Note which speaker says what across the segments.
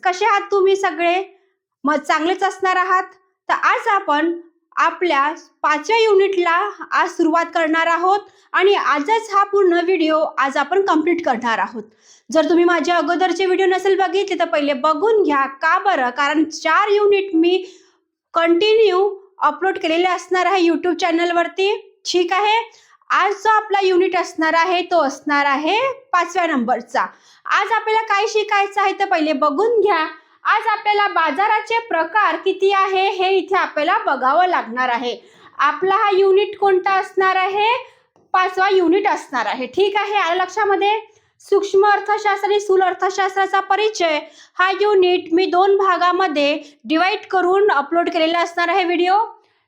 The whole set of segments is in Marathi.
Speaker 1: कसे आहात तुम्ही सगळे? मग चांगलेच असणार आहात. तर आज आपण आपल्या 5व्या युनिटला आज सुरुवात करणार आहोत आणि आजच हा पूर्ण व्हिडिओ आज आपण कंप्लीट करणार आहोत. जर तुम्ही माझ्या अगोदरचे व्हिडिओ नसेल बघितले तर पहिले बघून घ्या. का बरं? कारण 4 युनिट मी कंटिन्यू अपलोड केलेले असणार आहे यूट्यूब चॅनलवरती. ठीक आहे. आज जो आपला युनिट असणार आहे तो असणार आहे 5व्या नंबरचा. आज आपल्याला काय शिकायचं आहे तर पहिले बघून घ्या. आज आपल्याला बाजाराचे प्रकार किती आहे हे इथे आपल्याला बघावं लागणार आहे. आपला हा युनिट कोणता असणार आहे? 5वा युनिट असणार आहे. ठीक आहे. आलं लक्षामध्ये? सूक्ष्म अर्थशास्त्र आणि स्थूल अर्थशास्त्राचा परिचय हा युनिट मी 2 भागामध्ये डिवाइड करून अपलोड केलेला असणार आहे व्हिडिओ.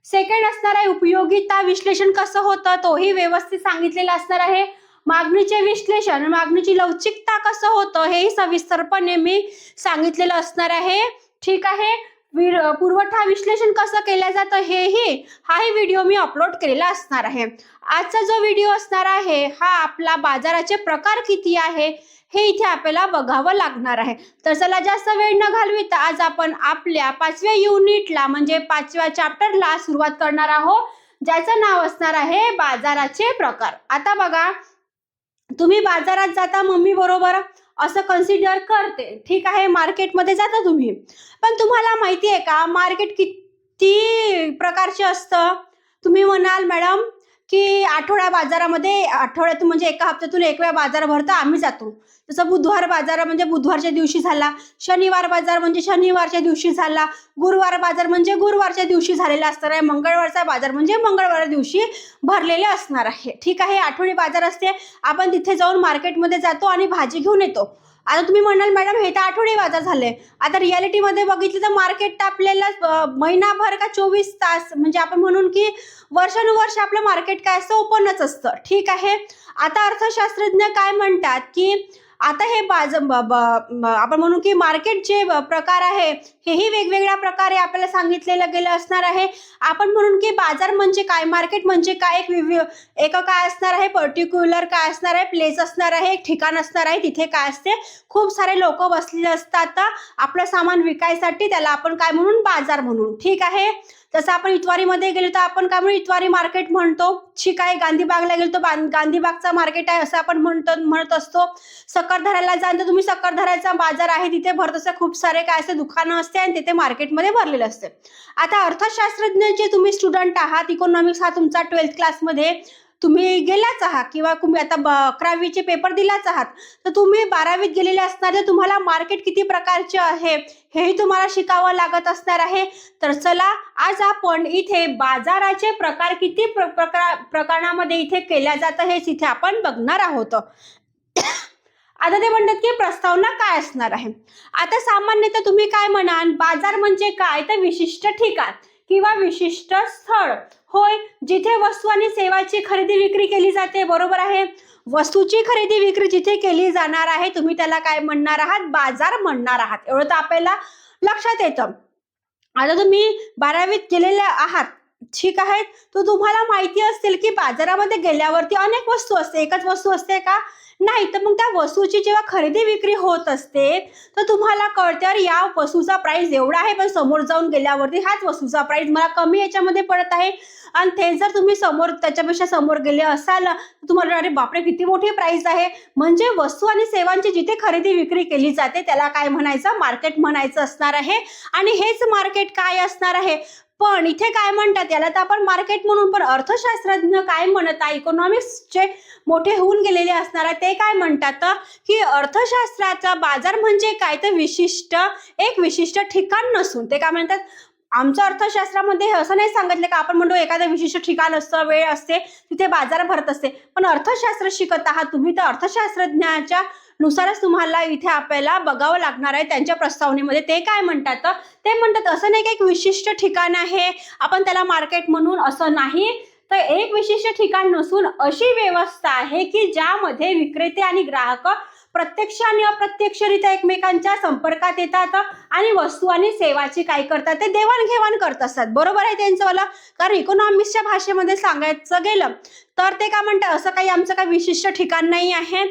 Speaker 1: सेकंड असणार आहे उपयोगिता विश्लेषण कसं होतं, तोही व्यवस्थित सांगितलेला असणार आहे. मागणीचे विश्लेषण, मागणीची लवचिकता कसं होतं हेही सविस्तरपणे मी सांगितलेलं असणार आहे. ठीक आहे. पुरवठा विश्लेषण कसं केलं जातं हाही व्हिडिओ मी अपलोड केलेला असणार आहे. आजचा जो व्हिडिओ असणार आहे हा आपला बाजाराचे प्रकार किती आहे हे इथे आपल्याला बघावं लागणार आहे. तर चला जास्त वेळ न घालविता आज आपण आपल्या 5व्या युनिटला म्हणजे 5व्या चॅप्टरला सुरुवात करणार आहोत, ज्याचं नाव असणार आहे बाजाराचे प्रकार. आता बघा, तुम्ही बाजारात जाता मम्मी बरोबर असं कन्सिडर करते. ठीक आहे. मार्केटमध्ये जाता तुम्ही, पण तुम्हाला माहिती आहे का मार्केट किती प्रकारचे असतं? तुम्ही म्हणाल मॅडम की आठवडा बाजारामध्ये आठवड्यातून म्हणजे एका हप्त्यातून एक वेळा बाजार भरता आम्ही जातो. जसं बुधवार बाजार म्हणजे बुधवारच्या दिवशी झाला, शनिवार बाजार म्हणजे शनिवारच्या दिवशी झाला, गुरुवार बाजार म्हणजे गुरुवारच्या दिवशी झालेला असणार आहे, मंगळवारचा बाजार म्हणजे मंगळवार दिवशी भरलेले असणार आहे. ठीक आहे. आठवडी बाजार असते, आपण तिथे जाऊन मार्केटमध्ये जातो आणि भाजी घेऊन येतो. आता तुम्ही म्हणाल मॅडम हे तर आठवडी बाजार झाले. आता रियालिटीमध्ये बघितलं तर मार्केट आपल्याला महिनाभर का 24 तास म्हणजे आपण म्हणून की वर्षानुवर्ष आपलं मार्केट काय असतं ओपनच असतं. ठीक आहे. आता अर्थशास्त्रज्ञ काय म्हणतात की आता हे आपण म्हणू की मार्केट जे प्रकार आहे हेही वेगवेगळ्या प्रकारे आपल्याला सांगितलेलं गेलं असणार आहे. आपण म्हणून की बाजार म्हणजे काय, मार्केट म्हणजे काय, एक काय असणार आहे, पर्टिक्युलर काय असणार आहे, प्लेस असणार आहे, एक ठिकाण असणार आहे, तिथे काय असते खूप सारे लोक बसलेले असतात आपलं सामान विकायसाठी, त्याला आपण काय म्हणून बाजार म्हणून. ठीक आहे. जसं आपण इतवारीमध्ये गेलो तर आपण काय म्हणून इतवारी मार्केट म्हणतो. ठीक आहे. गांधीबागला गेलो तर गांधीबागचा मार्केट आहे असं आपण म्हणत असतो. सक्करधराला जाल तर तुम्ही सक्करधराचा बाजार आहे तिथे भरत असते, खूप सारे काय असते दुकानं असते आणि तिथे मार्केटमध्ये भरलेलं असते. आता अर्थशास्त्रज्ञ जे तुम्ही स्टुडंट आहात, इकॉनॉमिक्स हा तुमचा 12th क्लासमध्ये तुम्ही गेलाच आहात किंवा तुम्ही आता 11वीचे पेपर दिलाच आहात, तर तुम्ही 12वीत गेलेले असणार तर तुम्हाला मार्केट किती प्रकारचे आहे हेही तुम्हाला शिकावं लागत असणार आहे. तर चला आज आपण इथे बाजाराचे प्रकार किती प्रकरणामध्ये इथे केल्या जातं हेच इथे आपण बघणार आहोत. आता ते म्हणतात की प्रस्तावना काय असणार आहे. आता सामान्यतः तुम्ही काय म्हणाल, बाजार म्हणजे काय तर विशिष्ट ठिकाण किंवा विशिष्ट स्थळ होय जिथे वस्तू आणि सेवाची खरेदी विक्री केली जाते. बरोबर आहे. वस्तूची खरेदी विक्री जिथे केली जाणार आहे तुम्ही त्याला काय म्हणणार आहात? बाजार म्हणणार आहात. एवढं तर आपल्याला लक्षात येतं. आता तुम्ही 12वीत गेलेले आहात, ठीक आहे, तर तुम्हाला माहिती असेल की बाजारामध्ये गेल्यावरती अनेक वस्तू असते. एकच वस्तू असते का? नाही. तर मग त्या वस्तूची जेव्हा खरेदी विक्री होत असते तर तुम्हाला कळते अरे या वस्तूचा प्राइस एवढा आहे, पण समोर जाऊन गेल्यावरती ह्याच वस्तूचा प्राइस मला कमी याच्यामध्ये पडत आहे. आणि ते जर तुम्ही त्याच्यापेक्षा समोर गेले असाल तर तुम्हाला अरे बापरे किती मोठी प्राइस आहे. म्हणजे वस्तू आणि सेवांची जिथे खरेदी विक्री केली जाते त्याला काय म्हणायचं? मार्केट म्हणायचं असणार आहे. आणि हेच मार्केट काय असणार आहे? पण इथे काय म्हणतात याला तर आपण मार्केट म्हणून, पण अर्थशास्त्रज्ञ काय म्हणत आहे, इकॉनॉमिक्सचे मोठे होऊन गेलेले असणार आहे ते काय म्हणतात की अर्थशास्त्राचा बाजार म्हणजे काय तर एक विशिष्ट ठिकाण नसून ते काय म्हणतात, आमच्या अर्थशास्त्रामध्ये असं नाही सांगितलं का आपण म्हणतो एखादं विशिष्ट ठिकाण असतं, वेळ असते, तिथे बाजार भरत असते. पण अर्थशास्त्र शिकत आहात तुम्ही तर अर्थशास्त्रज्ञाच्या नुसारच तुम्हाला इथे आपल्याला बघावं लागणार आहे त्यांच्या प्रस्तावनेमध्ये. ते काय म्हणतात? ते म्हणतात असं नाही की एक विशिष्ट ठिकाण आहे आपण त्याला मार्केट म्हणून, असं नाही. तर एक विशिष्ट ठिकाण नसून अशी व्यवस्था आहे की ज्यामध्ये विक्रेते आणि ग्राहक प्रत्यक्ष आणि अप्रत्यक्षरित्या एकमेकांच्या संपर्कात येतात आणि वस्तू आणि सेवाची काय करतात ते देवाणघेवाण करत असतात. बरोबर आहे त्यांचं वाला. कारण इकॉनॉमिक्सच्या भाषेमध्ये सांगायचं गेलं तर ते काय म्हणतात असं काही आमचं काही विशिष्ट ठिकाण नाही आहे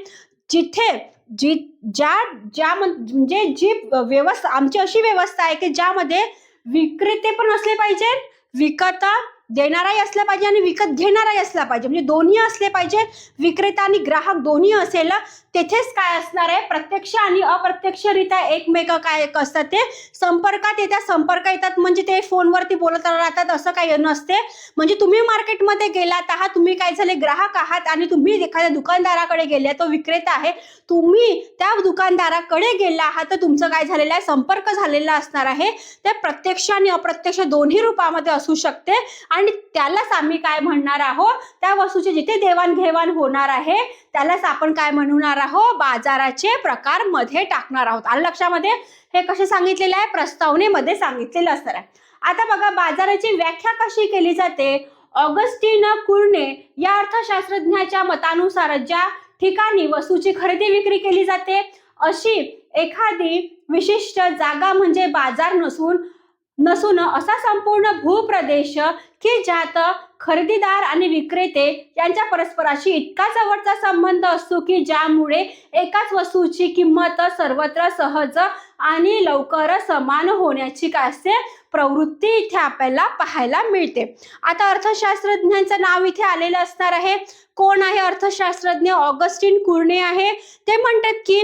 Speaker 1: जिथे जी ज्या ज्या म्हणजे जी व्यवस्था आमची अशी व्यवस्था आहे की ज्यामध्ये विक्रेते पण असले पाहिजे, विकत देणाराही असला पाहिजे आणि विकत घेणाराही असला पाहिजे, म्हणजे दोन्ही असले पाहिजे. विक्रेता आणि ग्राहक दोन्ही असेल तेथेच काय असणार आहे, प्रत्यक्ष आणि अप्रत्यक्षरित्या एकमेक काय असतात ते संपर्कात येतात. म्हणजे ते फोनवरती बोलत राहतात असं काही नसते. म्हणजे तुम्ही मार्केटमध्ये गेलात आहात, तुम्ही काय झाले ग्राहक आहात आणि तुम्ही एखाद्या दुकानदाराकडे गेले, तो विक्रेता आहे, तुम्ही त्या दुकानदाराकडे गेला आहात, तर तुमचं काय झालेलं आहे, संपर्क झालेला असणार आहे. ते प्रत्यक्ष आणि अप्रत्यक्ष दोन्ही रूपामध्ये असू शकते आणि त्यालाच आम्ही काय म्हणणार आहोत, त्या वस्तूची जिथे देवाणघेवाण होणार आहे त्यालाच आपण काय म्हणणार आहोत, बाजाराचे प्रकार मध्ये टाकणार आहोत. आलं लक्षामध्ये? हे कसे सांगितलेले आहे, प्रस्तावनेमध्ये सांगितलेलं असणार आहे. आता बघा बाजाराची व्याख्या कशी केली जाते. ऑगस्टीन कुर्ने या अर्थशास्त्रज्ञाच्या मतानुसार ज्या ठिकाणी वस्तूची खरेदी विक्री केली जाते अशी एखादी विशिष्ट जागा म्हणजे बाजार नसून असा संपूर्ण भूप्रदेश की ज्यात खरेदीदार आणि विक्रेते यांच्या परस्पराशी इतका जवळचा संबंध असतो की ज्यामुळे एकाच वस्तूची किंमत सर्वत्र सहज आणि लवकर समान होण्याची काय असते, प्रवृत्ती इथे आपल्याला पाहायला मिळते. आता अर्थशास्त्रज्ञांचं नाव इथे आलेलं असणार आहे. कोण आहे अर्थशास्त्रज्ञ? ऑगस्टीन कुर्ने आहे. ते म्हणतात की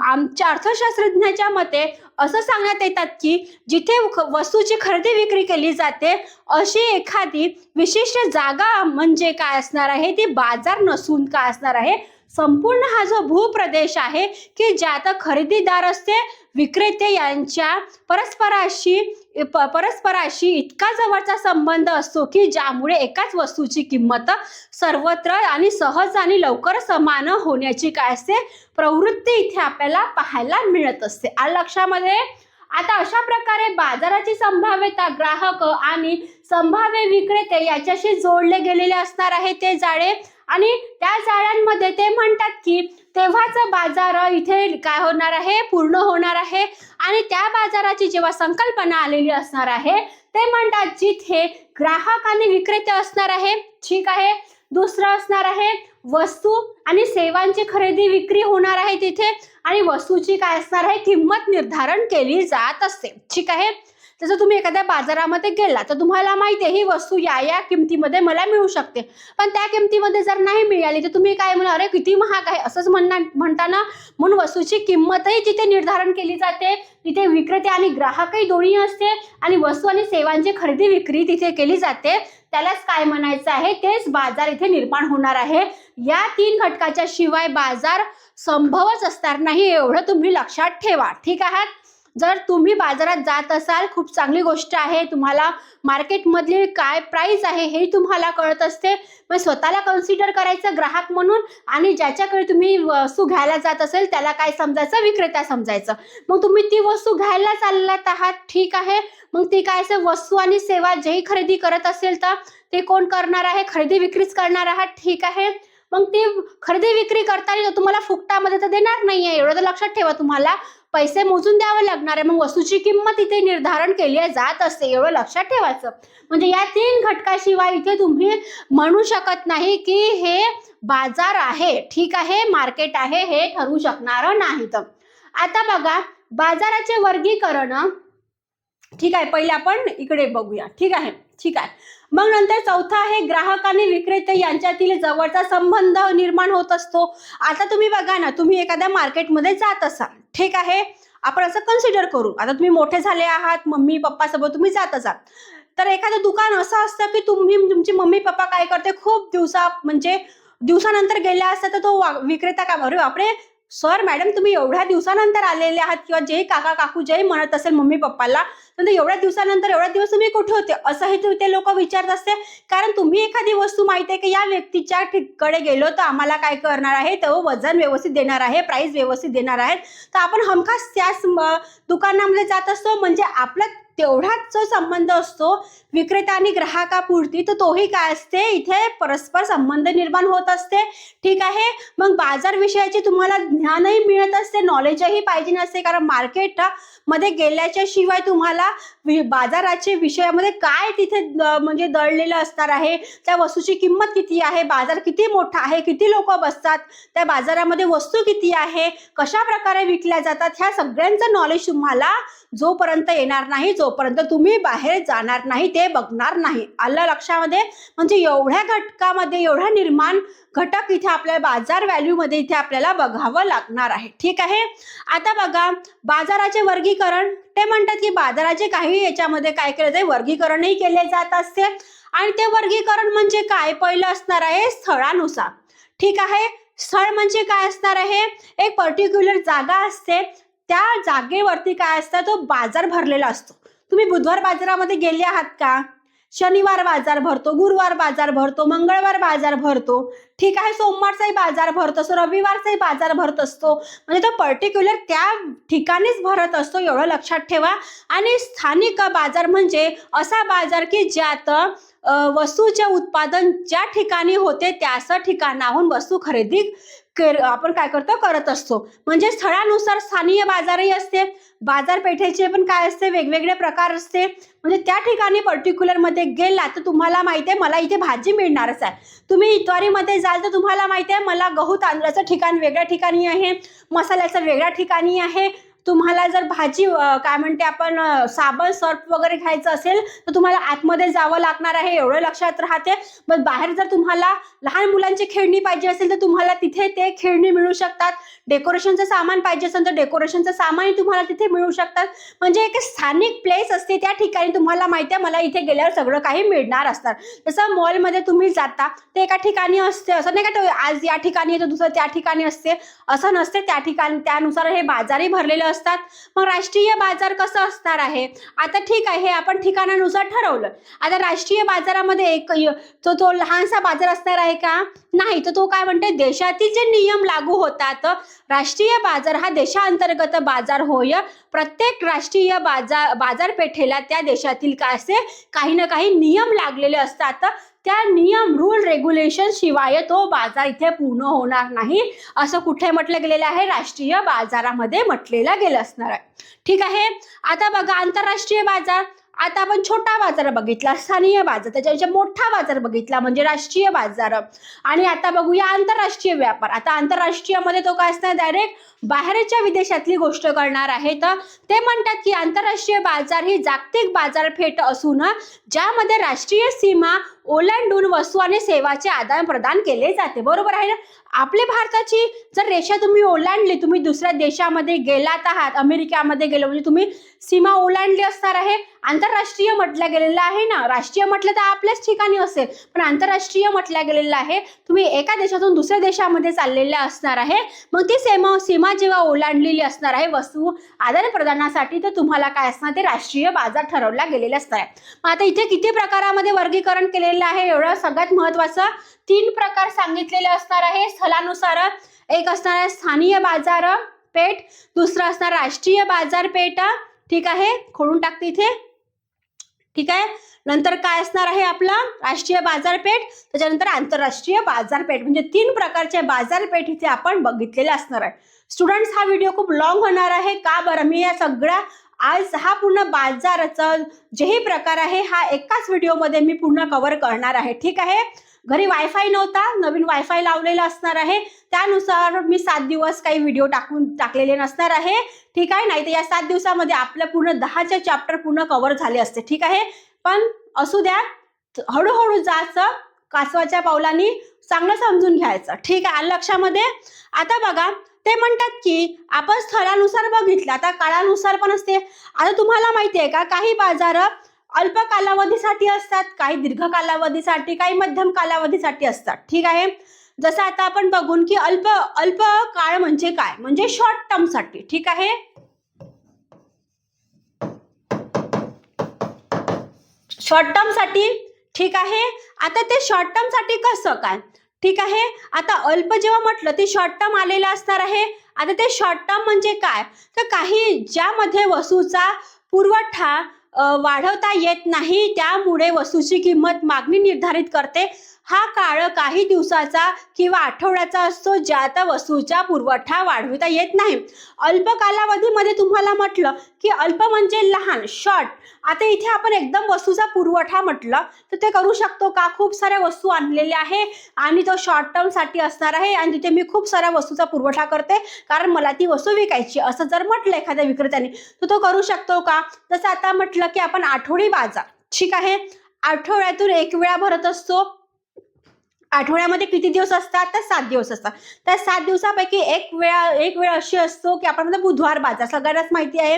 Speaker 1: आमच्या अर्थशास्त्रज्ञाच्या मते असं सांगण्यात येतात की जिथे वस्तूची खरेदी विक्री केली जाते अशी एखादी विशिष्ट जागा म्हणजे काय असणार आहे, ती बाजार नसून काय असणार आहे, संपूर्ण हा जो भूप्रदेश आहे की ज्यात खरेदीदार असते विक्रेते यांच्या परस्पराशी इतका जवळचा संबंध असतो की ज्यामुळे एकाच वस्तूची किंमत सर्वत्र आणि सहज आणि लवकर समान होण्याची काय असते, प्रवृत्ती इथे आपल्याला पाहायला मिळत असते. आलं लक्षामध्ये? आता अशा प्रकारे बाजाराची संभाव्यता ग्राहक आणि संभाव्य विक्रेते याच्याशी जोडले गेलेले असणार आहे ते जाळे. आणि त्या जाळ्यांमध्ये ते म्हणतात की तेव्हाच बाजार इथे काय होणार आहे, पूर्ण होणार आहे. आणि त्या बाजाराची जेव्हा संकल्पना आलेली असणार आहे ते म्हणतात जिथे ग्राहक आणि विक्रेते असणार आहे. ठीक आहे. दुसरं असणार आहे वस्तू आणि सेवांची खरेदी विक्री होणार आहे तिथे आणि वस्तूची काय असणार आहे, किंमत निर्धारण केली जात असते. ठीक आहे. जसं तुम्ही एखाद्या बाजारामध्ये गेला तर तुम्हाला माहिती आहे ही वस्तू या किमतीमध्ये मला मिळू शकते, पण त्या किमतीमध्ये जर नाही मिळाली तर तुम्ही काय म्हणा, अरे किती महाग आहे असंच म्हणताना म्हणून वस्तूची किंमतही तिथे निर्धारण केली जाते. तिथे विक्रेते आणि ग्राहकही दोन्ही असते आणि वस्तू आणि सेवांची खरेदी विक्री तिथे केली जाते. त्यालाच काय म्हणायचं आहे, तेच बाजार इथे निर्माण होणार आहे. या 3 घटकाच्या शिवाय बाजार संभवच असणार नाही, एवढं तुम्ही लक्षात ठेवा. ठीक आहे. जर तुम्ही बाजारात जात असाल खूप चांगली गोष्ट आहे, तुम्हाला मार्केटमधली काय प्राइस आहे हे तुम्हाला कळत असते. मग स्वतःला कन्सिडर करायचं ग्राहक म्हणून आणि ज्याच्याकडे तुम्ही वस्तू घ्यायला जात असेल त्याला काय समजायचं, विक्रेता समजायचं. मग तुम्ही ती वस्तू घ्यायला चाललात आहात. ठीक आहे. मग ती काय असेल, वस्तू आणि सेवा जेही खरेदी करत असेल तर ते कोण करणार आहे, खरेदी विक्रीच करणार आहात. ठीक आहे. मग ती खरेदी विक्री करताना तुम्हाला फुकटामध्ये तर देणार नाहीये, एवढं तर लक्षात ठेवा. तुम्हाला पैसे मोजून द्यावे लागणार आहे. मग वस्तूची किंमत इथे निर्धारण केली जात असते, एवढं लक्षात ठेवायचं. म्हणजे या 3 घटकाशिवाय इथे तुम्ही म्हणू शकत नाही की हे बाजार आहे, ठीक आहे, मार्केट आहे, हे ठरू शकणार नाहीत. आता बघा बाजाराचे वर्गीकरण. ठीक आहे. पहिले आपण इकडे बघूया. ठीक आहे. मग नंतर चौथा आहे ग्राहक आणि विक्रेते यांच्यातील जवळचा संबंध निर्माण होत असतो. आता तुम्ही बघा ना, तुम्ही एखाद्या मार्केटमध्ये जात असाल. ठीक आहे. आपण असं कन्सिडर करू, आता तुम्ही मोठे झाले आहात, मम्मी पप्पा सोबत तुम्ही जात असाल तर एखादं दुकान असं असतं की तुमची मम्मी पप्पा काय करते, खूप दिवसानंतर गेल्या असतात तर तो विक्रेता काय, अरे बापरे सर मॅडम तुम्ही एवढ्या दिवसानंतर आलेले आहात, किंवा जे काका काकू जे म्हणत असेल मम्मी पप्पाला, तर एवढ्या दिवसानंतर एवढ्या दिवस तुम्ही कुठे होते असंही ते लोक विचारत असते. कारण तुम्ही एखादी वस्तू माहिती आहे की या व्यक्तीच्या कडे गेलो तर आम्हाला काय करणार आहे, तो वजन व्यवस्थित देणार आहे, प्राइस व्यवस्थित देणार आहे, तर आपण हमखास त्याच दुकानामध्ये जात असतो. म्हणजे आपलं तेवढाच जो संबंध असतो विक्रेता आणि ग्राहकापुरती, तर तोही काय असते, इथे परस्पर संबंध निर्माण होत असते. ठीक आहे. मग बाजार विषयाचे तुम्हाला ज्ञानही मिळत असते, नॉलेजही पाहिजे नसते, कारण मार्केट मध्ये गेल्याच्या शिवाय तुम्हाला बाजाराच्या विषयामध्ये काय तिथे म्हणजे दडलेलं असणार आहे, त्या वस्तूची किंमत किती आहे, बाजार किती मोठा आहे, किती लोक बसतात, त्या बाजारामध्ये वस्तू किती आहे, कशा प्रकारे विकल्या जातात, ह्या सगळ्यांचं नॉलेज तुम्हाला जोपर्यंत येणार नाही, जोपर्यंत तुम्ही बाहेर जाणार नाही, ते बघणार नाही. आलं लक्षामध्ये? म्हणजे एवढ्या घटकामध्ये एवढा निर्माण घटक इथे आपल्या बाजार व्हॅल्यू मध्ये इथे आपल्याला बघावं लागणार आहे. ठीक आहे. आता बघा बाजाराचे वर्गीकरण, ते म्हणतात की बाजाराचे काही याच्यामध्ये काय केलं जाते, वर्गीकरणही केले जात असते. आणि ते वर्गीकरण म्हणजे काय, पहिलं असणार आहे स्थळानुसार. ठीक आहे. स्थळ म्हणजे काय असणार आहे, एक पर्टिक्युलर जागा असते, त्या जागेवरती काय असतं, तो बाजार भरलेला असतो. तुम्ही बुधवार बाजारामध्ये गेले आहात का? शनिवार बाजार भरतो, गुरुवार बाजार भरतो, मंगळवार बाजार भरतो. ठीक आहे. सोमवारचाही बाजार भरत असतो, रविवारचाही बाजार भरत असतो. म्हणजे तो पर्टिक्युलर त्या ठिकाणीच भरत असतो, एवढं लक्षात ठेवा. आणि स्थानिक बाजार म्हणजे असा बाजार की ज्यात वस्तूचे उत्पादन ज्या ठिकाणी होते त्याच ठिकाणाहून वस्तू खरेदी आपण काय करतो, करत असतो. म्हणजे स्थळानुसार स्थानिक बाजारही असते, बाजारपेठेचे पण काय असते, वेगवेगळे प्रकार असते. म्हणजे त्या ठिकाणी पर्टिक्युलर मध्ये गेला तर तुम्हाला माहिती आहे मला इथे भाजी मिळणारच आहे. तुम्ही इतवारीमध्ये जाल तर तुम्हाला माहिती आहे मला गहू तांदळाचं ठिकाण वेगळ्या ठिकाणी आहे, मसाल्याचं वेगळ्या ठिकाणी आहे. तुम्हाला जर भाजी काय म्हणते आपण साबण सर्फ वगैरे घ्यायचं असेल तर तुम्हाला आतमध्ये जावं लागणार आहे, एवढं लक्षात राहते. मग बाहेर जर तुम्हाला लहान मुलांची खेळणी पाहिजे असेल तर तुम्हाला तिथे ते खेळणी मिळू शकतात. डेकोरेशनचं सामान पाहिजे असेल तर डेकोरेशनचं सामानही तुम्हाला तिथे मिळू शकतात. म्हणजे एक स्थानिक प्लेस असते, त्या ठिकाणी तुम्हाला माहिती आहे मला इथे गेल्यावर सगळं काही मिळणार असतात. जसं मॉलमध्ये तुम्ही जाता ते एका ठिकाणी असते, असं नाही का आज या ठिकाणी तर दुसरं त्या ठिकाणी असते, असं नसते. त्या ठिकाणी त्यानुसार हे बाजारही भरलेले असतात. मग राष्ट्रीय बाजार कसं असणार आहे, आता ठीक आहे हे आपण ठिकाणानुसार ठरवलं. आता राष्ट्रीय बाजारामध्ये एक तो लहानसा बाजार असणार आहे का? नाही. तर तो काय म्हणते, देशातील जे नियम लागू होतात, राष्ट्रीय बाजार हा देशांतर्गत बाजार होय. प्रत्येक राष्ट्रीय बाजारपेठेला त्या देशातील काय असते, काही ना काही नियम लागलेले असतात. त्या नियम रूल रेग्युलेशन शिवाय तो बाजार इथे पूर्ण होणार नाही, असं कुठे म्हटलं गेलेलं आहे, राष्ट्रीय बाजारामध्ये म्हटलेलं गेलं असणार आहे. ठीक आहे. आता बघा आंतरराष्ट्रीय बाजार, आता आपण छोटा बाजार बघितला, स्थानिक बाजार, त्याच्यापेक्षा मोठा बाजार बघितला म्हणजे राष्ट्रीय बाजार. आणि आता बघूया आंतरराष्ट्रीय व्यापार. आता आंतरराष्ट्रीय मध्ये तो काय असणार, डायरेक्ट बाहेरच्या विदेशातली गोष्ट करणार आहे. तर ते म्हणतात की आंतरराष्ट्रीय बाजार ही जागतिक बाजारपेठ असून ज्यामध्ये राष्ट्रीय सीमा ओलांडून वस्तू आणि सेवाचे आदान प्रदान केले जाते. बरोबर आहे ना? आपल्या भारताची जर रेषा तुम्ही ओलांडली, तुम्ही दुसऱ्या देशामध्ये गेलात आहात, अमेरिकेमध्ये गेलो म्हणजे तुम्ही सीमा ओलांडली असणार आहे. आंतरराष्ट्रीय म्हटलं गेलेलं आहे ना, राष्ट्रीय म्हटलं तर आपल्याच ठिकाणी असेल, पण आंतरराष्ट्रीय म्हटलं गेलेलं आहे, तुम्ही एका देशातून दुसऱ्या देशामध्ये चाललेल्या असणार आहे. मग ती सीमा जेव्हा ओलांडलेली असणार आहे वस्तू आदान प्रदानासाठी, तर तुम्हाला काय असणार, ते राष्ट्रीय बाजार ठरवला गेलेला असणार आहे. मग आता इथे किती प्रकारामध्ये वर्गीकरण केलेलं आहे, एवढं सगळ्यात महत्वाचं 3 प्रकार सांगितलेले असणार आहे स्थळानुसार. एक असणार आहे स्थानिक बाजारपेठ, दुसरं असणार राष्ट्रीय बाजारपेठ. ठीक आहे, खोडून टाकते इथे. ठीक आहे. नंतर काय असणार आहे आपलं, राष्ट्रीय बाजारपेठ, त्याच्यानंतर आंतरराष्ट्रीय बाजारपेठ. म्हणजे 3 प्रकारच्या बाजारपेठ इथे आपण बघितलेले असणार आहे. स्टुडंट्स हा व्हिडिओ खूप लॉंग होणार आहे का बरं, मी या सगळ्या आज हा पूर्ण बाजाराचा जेही प्रकार आहे हा एकाच व्हिडिओमध्ये मी पूर्ण कव्हर करणार आहे. ठीक आहे. घरी वायफाय नव्हता, नवीन वायफाय लावलेला असणार आहे, त्यानुसार मी 7 दिवस काही व्हिडिओ टाकलेले नसणार आहे. ठीक आहे. नाही तर या 7 दिवसामध्ये आपलं पूर्ण 10चे चॅप्टर पूर्ण कव्हर झाले असते. ठीक आहे. पण असू द्या, हळूहळू जायचं, कासवाच्या पावलांनी चांगलं समजून घ्यायचं. ठीक आहे. लक्षामध्ये. आता बघा ते म्हणतात की आपण स्थळानुसार बघितलं, आता काळानुसार पण असते. आता तुम्हाला माहिती आहे का, काही बाजार अल्प कालावधीसाठी असतात, काही दीर्घ कालावधीसाठी, काही मध्यम कालावधीसाठी असतात. ठीक आहे. जसं आता आपण बघून की अल्प काळ म्हणजे काय, म्हणजे शॉर्ट टर्म साठी. ठीक आहे. शॉर्ट टर्म साठी. ठीक आहे. आता ते शॉर्ट टर्म साठी कसं काय, ठीक आहे. आता अल्प जेव्हा म्हटलं ते शॉर्ट टर्म आलेलं असणार आहे. आता ते शॉर्ट टर्म म्हणजे काय, तर काही ज्यामध्ये वस्तूचा पुरवठा वाढवता येत नाही, त्यामुळे वस्तूची किंमत मागणी निर्धारित करते. हा काळ काही दिवसाचा किंवा आठवड्याचा असतो, ज्यात वस्तूचा पुरवठा वाढवता येत नाही. अल्प कालावधीमध्ये तुम्हाला म्हटलं की अल्प म्हणजे लहान, शॉर्ट. आता इथे आपण एकदम वस्तूचा पुरवठा म्हटलं तर ते करू शकतो का? खूप साऱ्या वस्तू आणलेल्या आहे आणि तो शॉर्ट टर्म साठी असणार आहे आणि तिथे मी खूप साऱ्या वस्तूचा पुरवठा करते कारण मला ती वस्तू विकायची, असं जर म्हटलं एखाद्या विक्रेत्याने तर तो करू शकतो का? जसं आता म्हटलं की आपण आठवडी बाजार, ठीक आहे, आठवड्यातून एक वेळा भरत असतो. आठवड्यामध्ये किती दिवस असतात? तर 7 दिवस असतात. त्या 7 दिवसापैकी एक वेळ अशी असतो की आपण म्हणतो बुधवार बाजार. सगळ्यांनाच माहिती आहे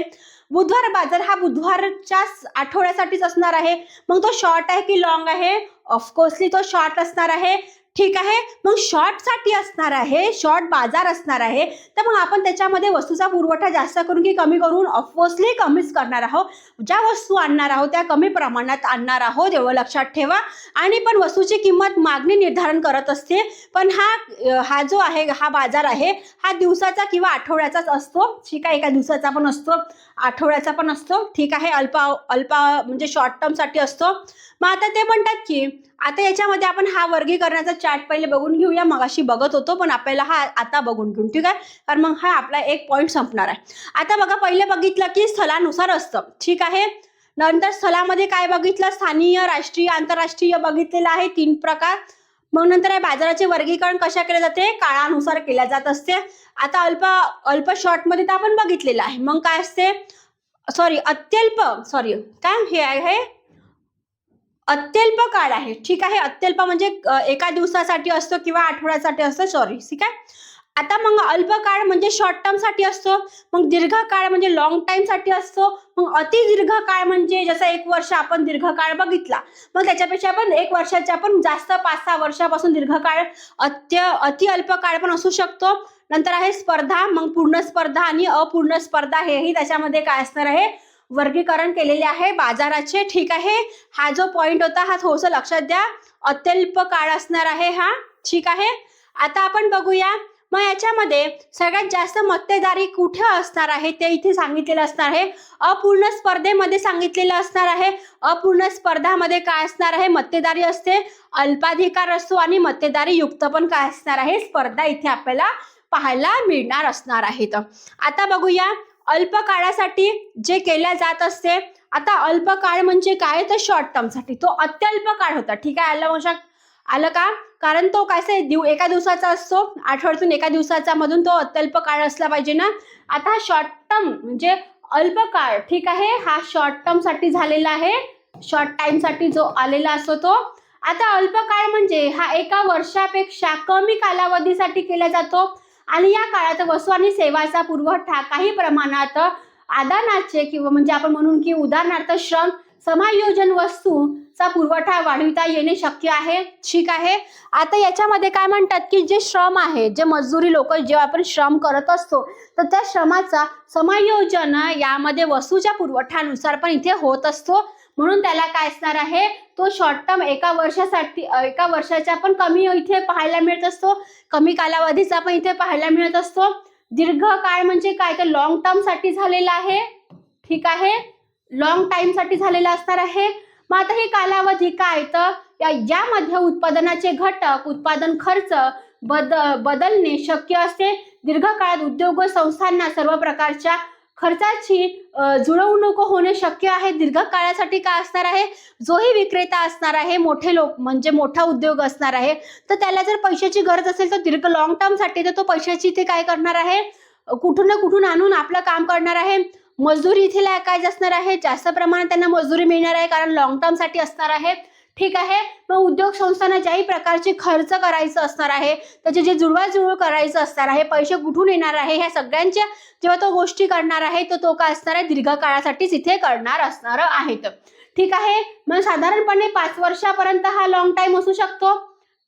Speaker 1: बुधवार बाजार हा बुधवारच्या आठवड्यासाठीच असणार आहे. मग तो शॉर्ट आहे की लॉंग आहे? ऑफकोर्सली तो शॉर्ट असणार आहे, ठीक आहे. मग शॉर्टसाठी असणार आहे, शॉर्ट बाजार असणार आहे, तर मग आपण त्याच्यामध्ये वस्तूचा पुरवठा जास्त करून की कमी करून? ऑफकोर्सली कमीच करणार आहोत. ज्या वस्तू आणणार आहोत त्या कमी प्रमाणात आणणार आहोत, एवढं लक्षात ठेवा. आणि पण वस्तूची किंमत मागणी निर्धारण करत असते. पण हा जो आहे, हा बाजार आहे, हा दिवसाचा किंवा आठवड्याचाच असतो, ठीक आहे. एका दिवसाचा पण असतो, आठवड्याचा पण असतो, ठीक आहे. अल्प म्हणजे शॉर्ट टर्म साठी असतो. मग आता ते म्हणतात की आता याच्यामध्ये आपण हा वर्गीकरणाचा चार्ट पहिले बघून घेऊया. मगाशी बघत होतो पण आपल्याला हा आता बघून घेऊ, ठीक आहे, कारण मग हा आपला एक पॉईंट संपणार आहे. आता बघा, पहिले बघितलं की स्थलानुसार असतं, ठीक आहे. नंतर स्थलामध्ये काय बघितलं? स्थानिय, राष्ट्रीय, आंतरराष्ट्रीय बघितलेलं आहे, 3 प्रकार. मग नंतर बाजाराचे वर्गीकरण कशा केले जाते? काळानुसार केल्या जात असते. आता अल्प शॉर्ट मध्ये तर आपण बघितलेलं आहे. मग काय असते? काय हे आहे? अत्यल्प काळ आहे, ठीक आहे. अत्यल्प म्हणजे एका दिवसासाठी असतो किंवा आठवड्यासाठी असतो, ठीक आहे. आता मग अल्प काळ म्हणजे शॉर्ट टर्म साठी असतो. मग दीर्घ काळ म्हणजे लॉंग टाइम साठी असतो. मग अति दीर्घ काळ म्हणजे जसं 1 वर्ष आपण दीर्घ काळ बघितला, मग त्याच्यापेक्षा आपण 1 वर्षाच्या पण जास्त 5-6 वर्षापासून दीर्घ काळ, अति अल्प काळ पण असू शकतो. नंतर आहे स्पर्धा, मग पूर्ण स्पर्धा आणि अपूर्ण स्पर्धा, हेही त्याच्यामध्ये काय असणार आहे? वर्गीकरण केलेले आहे बाजाराचे, ठीक आहे. हा जो पॉइंट होता हा थोडंसं लक्षात द्या, अत्यल्प काळ असणार आहे हा, ठीक आहे. आता आपण बघूया मग याच्यामध्ये सगळ्यात जास्त मक्तेदारी कुठे असणार आहे ते इथे सांगितलेलं असणार आहे. अपूर्ण स्पर्धेमध्ये सांगितलेलं असणार आहे. अपूर्ण स्पर्धामध्ये काय असणार आहे? मक्तेदारी असते, अल्पाधिकार असतो आणि मक्तेदारी युक्त पण काय असणार आहे? स्पर्धा इथे आपल्याला पाहायला मिळणार असणार आहेत. आता बघूया अल्प काळासाठी जे केल्या जात असते. आता अल्प काळ म्हणजे काय? तर शॉर्ट टर्म साठी तो अत्यल्प काळ होता, ठीक आहे. आलं का? कारण तो काय एका दिवसाचा असतो, आठवड्यातून एका दिवसाचा, मधून तो अत्यल्प काळ असला पाहिजे ना. आता शॉर्ट टर्म म्हणजे अल्प काळ, ठीक आहे, हा शॉर्ट टर्म साठी झालेला आहे, शॉर्ट टाइम साठी जो आलेला असतो तो. आता अल्प काळ म्हणजे हा एका वर्षापेक्षा कमी कालावधीसाठी केला जातो आणि या काळात वस्तू आणि सेवाचा पुरवठा काही प्रमाणात आदानाचे किंवा म्हणजे आपण म्हणून की उदाहरणार्थ श्रम समायोजन वस्तूचा पुरवठा वाढविता येणे शक्य आहे, ठीक आहे. आता याच्यामध्ये काय म्हणतात की जे श्रम आहे, जे मजदुरी लोक जेव्हा आपण श्रम करत असतो तर त्या श्रमाचा समायोजन यामध्ये वस्तूच्या पुरवठ्यानुसार पण इथे होत असतो. म्हणून त्याला काय असणार आहे? तो शॉर्ट टर्म एका वर्षाच्या पण कमी इथे पाहायला मिळत असतो, कमी कालावधीचा पण इथे पाहायला मिळत असतो. दीर्घ काळ म्हणजे काय? तर लॉंग टर्म साठी झालेला आहे, ठीक आहे, लॉंग टाइम साठी झालेला असणार आहे. मग आता हे कालावधी काय? तर यामध्ये उत्पादनाचे घटक, उत्पादन खर्च बदलणे शक्य असते. दीर्घ काळात उद्योग व संस्थांना सर्व प्रकारच्या खर्चाची जुळवणूक होणे शक्य आहे. दीर्घ काळासाठी काय असणार आहे? जोही विक्रेता असणार आहे, मोठे लोक म्हणजे मोठा उद्योग असणार आहे, तर त्याला जर पैशाची गरज असेल तर दीर्घ लॉंग टर्म साठी तर तो पैशाची ते काय करणार आहे? कुठून ना कुठून आणून आपलं काम करणार आहे. मजदुरी इथे काय असणार आहे? जास्त प्रमाणात त्यांना मजदुरी मिळणार आहे कारण लॉंग टर्म साठी असणार आहे, ठीक आहे. मग उद्योग संस्थांना ज्याही प्रकारचे खर्च करायचं असणार आहे, त्याचे जे जुळवाजुळव करायचं असणार आहे, पैसे कुठून येणार आहे, ह्या सगळ्यांच्या जेव्हा तो गोष्टी करणार आहे तर तो काय असणार आहे? दीर्घ काळासाठीच इथे करणार असणार आहेत, ठीक आहे. मग साधारणपणे 5 वर्षापर्यंत हा लॉंग टाइम असू शकतो,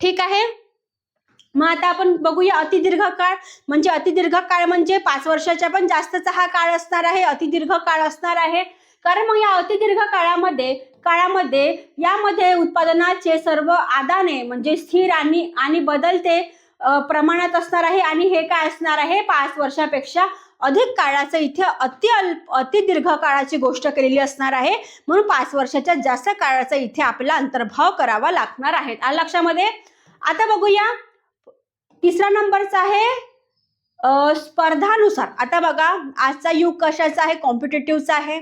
Speaker 1: ठीक आहे. मग आता आपण बघूया अतिदीर्घ काळ म्हणजे 5 वर्षाच्या पण जास्तचा हा काळ असणार आहे, अतिदीर्घ काळ असणार आहे. कारण मग या अतिदीर्घ काळामध्ये यामध्ये उत्पादनाचे सर्व आदाने म्हणजे स्थिर आणि बदलते प्रमाणात असणार आहे आणि हे काय असणार आहे? 5 वर्षापेक्षा अधिक काळाचं इथे अति दीर्घ काळाची गोष्ट केलेली असणार आहे, म्हणून 5 वर्षाच्या जास्त काळाचा इथे आपल्याला अंतर्भाव करावा लागणार आहे. आलं लक्षामध्ये. आता बघूया तिसरा नंबरचा आहे स्पर्धानुसार. आता बघा आजचा युग कशाचा आहे, कॉम्पिटेटिव्हचा आहे.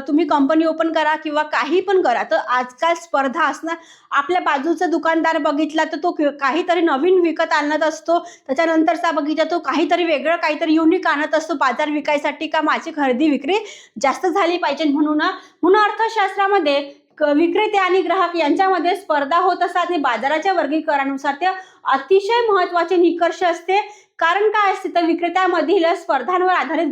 Speaker 1: तुम्ही कंपनी ओपन करा किंवा काही पण करा, तर आजकाल स्पर्धा असणार. आपल्या बाजूचा दुकानदार बघितला तर तो काहीतरी नवीन विकत आणत असतो, त्याच्यानंतरचा बघितला तो काहीतरी वेगळं काहीतरी युनिक आणत असतो बाजार विकायसाठी, का माझी खरेदी विक्री जास्त झाली पाहिजे म्हणून. म्हणून अर्थशास्त्रामध्ये विक्रेते आणि ग्राहक यांच्यामध्ये स्पर्धा होत असतात आणि बाजाराच्या वर्गीकरणानुसार ते अतिशय महत्वाचे निकष असते. कारण काय असते तर विक्रेत्यामधील स्पर्धांवर आधारित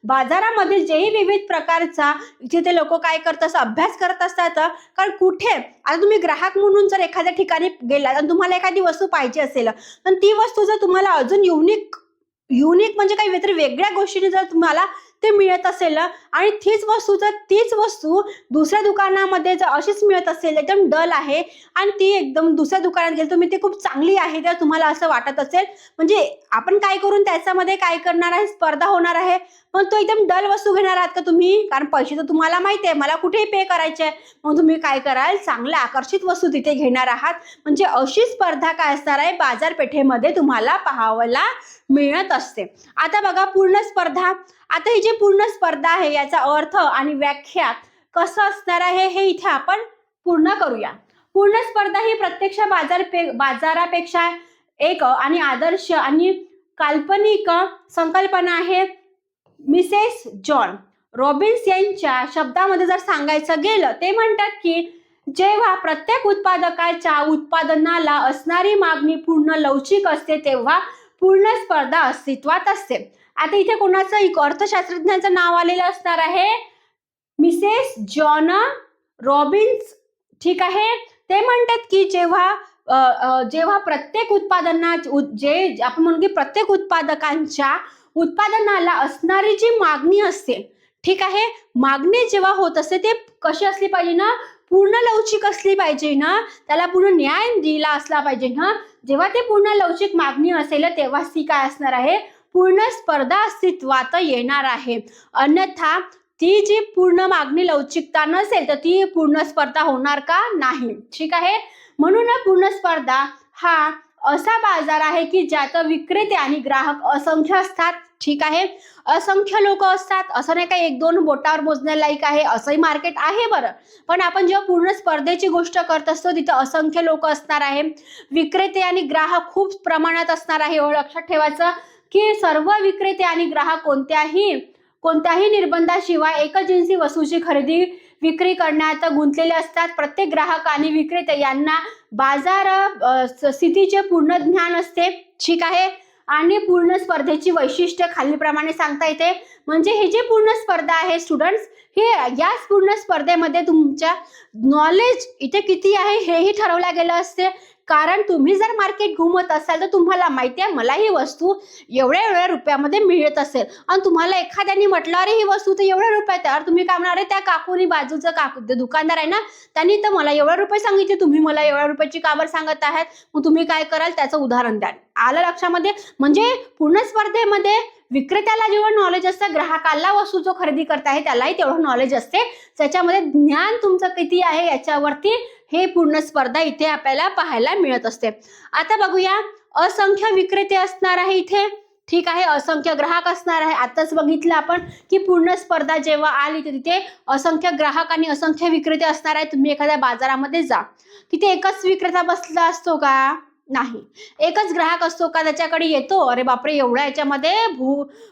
Speaker 1: बाजारामध्ये जेही विविध प्रकारचा इथे ते लोक काय करतात, अभ्यास करत असतात. कारण कुठे आता तुम्ही ग्राहक म्हणून जर एखाद्या ठिकाणी गेला आणि तुम्हाला एखादी वस्तू पाहिजे असेल, तर ती वस्तू जर तुम्हाला अजून युनिक म्हणजे काही वेगळ्या गोष्टीने जर तुम्हाला ते मिळत असेल आणि तीच वस्तू दुसऱ्या दुकानामध्ये जर अशीच मिळत असेल, एकदम डल आहे आणि ती एकदम दुसऱ्या दुकानात गेली तुम्ही ती खूप चांगली आहे तर तुम्हाला असं वाटत असेल, म्हणजे आपण काय करून त्याच्यामध्ये काय करणार आहे, स्पर्धा होणार आहे. पण तो एकदम डल वस्तू घेणार आहात का तुम्ही, कारण पैसे तर तुम्हाला माहिती आहे मला कुठेही पे करायचे, मग तुम्ही काय कराल, चांगल्या आकर्षित वस्तू तिथे घेणार आहात. म्हणजे अशी स्पर्धा काय असणार आहे बाजारपेठेमध्ये तुम्हाला पाहावयाला मिळत असते. आता बघा पूर्ण स्पर्धा. आता ही जी पूर्ण स्पर्धा आहे याचा अर्थ आणि व्याख्या कसं असणार आहे हे इथे आपण पूर्ण करूया. पूर्ण स्पर्धा ही प्रत्यक्ष बाजारापेक्षा एक आणि आदर्श आणि काल्पनिक संकल्पना आहे. मिसेस जॉन रॉबिन्स यांच्या शब्दामध्ये जर सांगायचं गेलं ते म्हणतात की जेव्हा प्रत्येक उत्पादकाच्या उत्पादनाला असणारी मागणी पूर्ण लवचिक असते तेव्हा पूर्ण स्पर्धा अस्तित्वात असते. आता इथे कोणाचं एक अर्थशास्त्रज्ञाचं नाव आलेलं असणार आहे, मिसेस जॉन रॉबिन्स. ठीक आहे. ते म्हणतात की जेव्हा प्रत्येक आपण म्हणू की प्रत्येक उत्पादकांच्या उत्पादनाला असणारी जी मागणी असते, ठीक आहे, मागणी जेव्हा होत असते ते कशी असली पाहिजे ना, पूर्ण लवचिक असली पाहिजे ना, त्याला पूर्ण न्याय दिला असला पाहिजे ना. जेव्हा ते पूर्ण लवचिक मागणी असेल तेव्हा ती काय असणार आहे, पूर्ण स्पर्धा अस्तित्वात येणार आहे. अन्यथा ती जी पूर्ण मागणी लवचिकता नसेल तर ती पूर्ण स्पर्धा होणार का, नाही. ठीक आहे. म्हणून पूर्ण स्पर्धा हा असा बाजार आहे की ज्यात विक्रेते आणि ग्राहक असंख्य असतात. ठीक आहे. असंख्य लोक असतात, असं नाही का एक दोन बोटावर मोजण्यालायक आहे असंही मार्केट आहे बरं. पण आपण जेव्हा पूर्ण स्पर्धेची गोष्ट करत असतो तिथं असंख्य लोक असणार आहे, विक्रेते आणि ग्राहक खूप प्रमाणात असणार आहे. एवढं लक्षात ठेवायचं की सर्व विक्रेते आणि ग्राहक कोणत्याही निर्बंधाशिवाय एकजिन्सी वस्तूची खरेदी विक्री करण्यात गुंतलेले असतात. प्रत्येक ग्राहक आणि विक्रेते यांना बाजार स्थितीचे पूर्ण ज्ञान असते. ठीक आहे. आणि पूर्ण स्पर्धेची वैशिष्ट्य खालीलप्रमाणे सांगता येते. म्हणजे हे जे पूर्ण स्पर्धा आहे स्टुडंट्स, हे या पूर्ण स्पर्धेमध्ये तुमच्या नॉलेज इथे किती आहे हेही ठरवलं गेलं असते. कारण तुम्ही जर मार्केट घुमत असाल तर तुम्हाला माहिती आहे मला ही वस्तू एवढ्या रुपयामध्ये मिळत असेल आणि तुम्हाला एखाद्याने म्हटलं अरे ही वस्तू तर एवढ्या रुपयात आहे, तुम्ही काय म्हणणार, त्या काकूनी बाजूचं दुकानदार आहे ना त्यांनी तर मला एवढ्या रुपये सांगितले, तुम्ही मला एवढ्या रुपयाची का बरं सांगत आहात, मग तुम्ही काय कराल त्याचं उदाहरण द्याल. आलं लक्षामध्ये. म्हणजे पूर्ण स्पर्धेमध्ये विक्रेत्याला जेवढं नॉलेज असतं, ग्राहकाला वस्तू जो खरेदी करता आहे त्यालाही तेवढं नॉलेज असते. त्याच्यामध्ये ज्ञान तुमचं किती आहे याच्यावरती हे पूर्ण स्पर्धा इथे आपल्याला पाहायला मिळत असते. आता बघूया असंख्य विक्रेते असणार आहे इथे. ठीक आहे. असंख्य ग्राहक असणार आहे. आताच बघितलं आपण की पूर्ण स्पर्धा जेव्हा आली तर तिथे असंख्य ग्राहक आणि असंख्य विक्रेते असणार आहे. तुम्ही एखाद्या बाजारामध्ये जा, तिथे एकच विक्रेता बसला असतो का, नाही. एकच ग्राहक असतो का, त्याच्याकडे येतो अरे बापरे एवढ्या याच्यामध्ये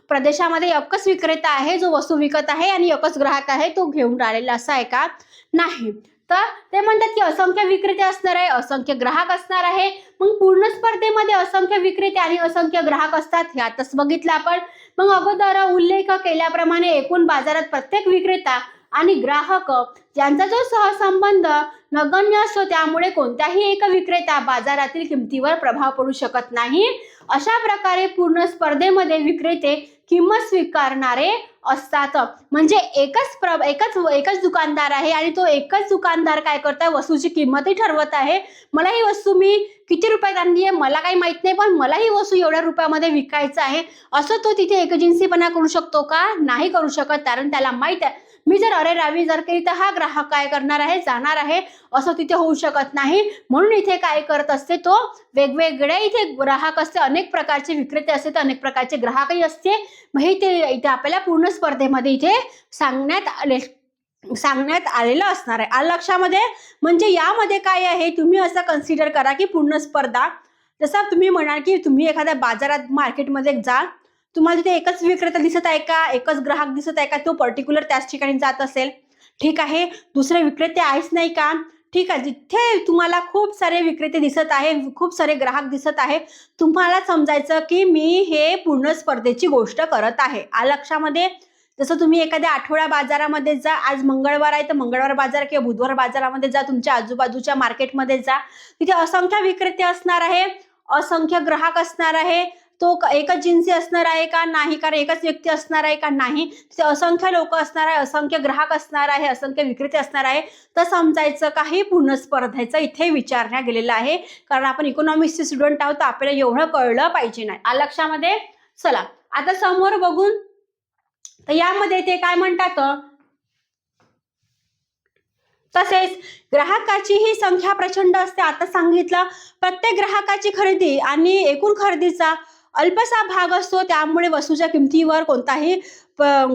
Speaker 1: प्रदेशामध्ये एकच विक्रेता आहे जो वस्तू विकत आहे आणि एकच ग्राहक आहे तो घेऊन राहिलेला, असं आहे का, नाही. तर ते म्हणतात की असंख्य विक्रेते असणार आहे, असंख्य ग्राहक असणार आहे. मग पूर्ण स्पर्धेमध्ये असंख्य विक्रेते आणि असंख्य ग्राहक असतात हे आताच बघितलं आपण. मग अगोदर उल्लेख केल्याप्रमाणे एकूण बाजारात प्रत्येक विक्रेता आणि ग्राहक यांचा जो सहसंबंध नगण्य असतो, त्यामुळे कोणत्याही एक विक्रेता बाजारातील किमतीवर प्रभाव पडू शकत नाही. अशा प्रकारे पूर्ण स्पर्धेमध्ये विक्रेते किंमत स्वीकारणारे असतात. म्हणजे एकच दुकानदार आहे आणि तो एकच दुकानदार काय करतोय, वस्तूची किंमतही ठरवत आहे. मला ही वस्तू मी किती रुपयात आणली आहे मला काही माहित नाही, पण मला ही वस्तू एवढ्या रुपयामध्ये विकायचं आहे, असं तो तिथे एकजिन्सीपणा करू शकतो का? नाही करू शकत. कारण त्याला माहित आहे मी जर अरेरावी जर केली तर हा ग्राहक काय करणार आहे, जाणार आहे, असं तिथे होऊ शकत नाही. म्हणून इथे काय करत असते तो, वेगवेगळे इथे ग्राहक असते, अनेक प्रकारचे विक्रेते असते, तर अनेक प्रकारचे ग्राहकही असते. मग इथे आपल्याला पूर्ण स्पर्धेमध्ये इथे सांगण्यात आलेलं असणार आहे. आलं लक्षामध्ये? म्हणजे यामध्ये काय आहे, तुम्ही असं कन्सिडर करा की पूर्ण स्पर्धा, जसं तुम्ही म्हणाल की तुम्ही एखाद्या बाजारात मार्केटमध्ये जा, तुम्हाला तिथे एकच विक्रेता दिसत आहे का, एकच ग्राहक दिसत आहे का, तो पर्टिक्युलर त्याच ठिकाणी जात असेल, ठीक आहे. दुसरे विक्रेते आहेच नाही का, ठीक आहे. जिथे तुम्हाला खूप सारे विक्रेते दिसत आहे, खूप सारे ग्राहक दिसत आहे, तुम्हाला समजायचं की मी हे पूर्ण स्पर्धेची गोष्ट करत आहे. आलं लक्षामध्ये? जसं तुम्ही एखाद्या आठवडा बाजारामध्ये जा, आज मंगळवार आहे तर मंगळवार बाजार किंवा बुधवार बाजारामध्ये जा, तुमच्या आजूबाजूच्या मार्केटमध्ये जा, तिथे असंख्य विक्रेते असणार आहे, असंख्य ग्राहक असणार आहे. तो एकच जिन्सी असणार आहे का? नाही. कारण एकच व्यक्ती असणार आहे का? नाही. तिथे असंख्य लोक असणार आहे, असंख्य ग्राहक असणार आहे, असंख्य विक्रेते असणार आहे. तर समजायचं काही पूर्ण स्पर्धेचं इथे विचारण्यात गेलेलं आहे. कारण आपण इकॉनॉमिक्सचे स्टुडंट आहोत, तर आपल्याला एवढं कळलं पाहिजे नाही. आलं लक्षामध्ये? चला आता समोर बघून, तर यामध्ये ते काय म्हणतात, तसेच ग्राहकाची ही संख्या प्रचंड असते. आता सांगितलं, प्रत्येक ग्राहकाची खरेदी आणि एकूण खरेदीचा अल्पसा भाग असतो, त्यामुळे वस्तूच्या किमतीवर कोणताही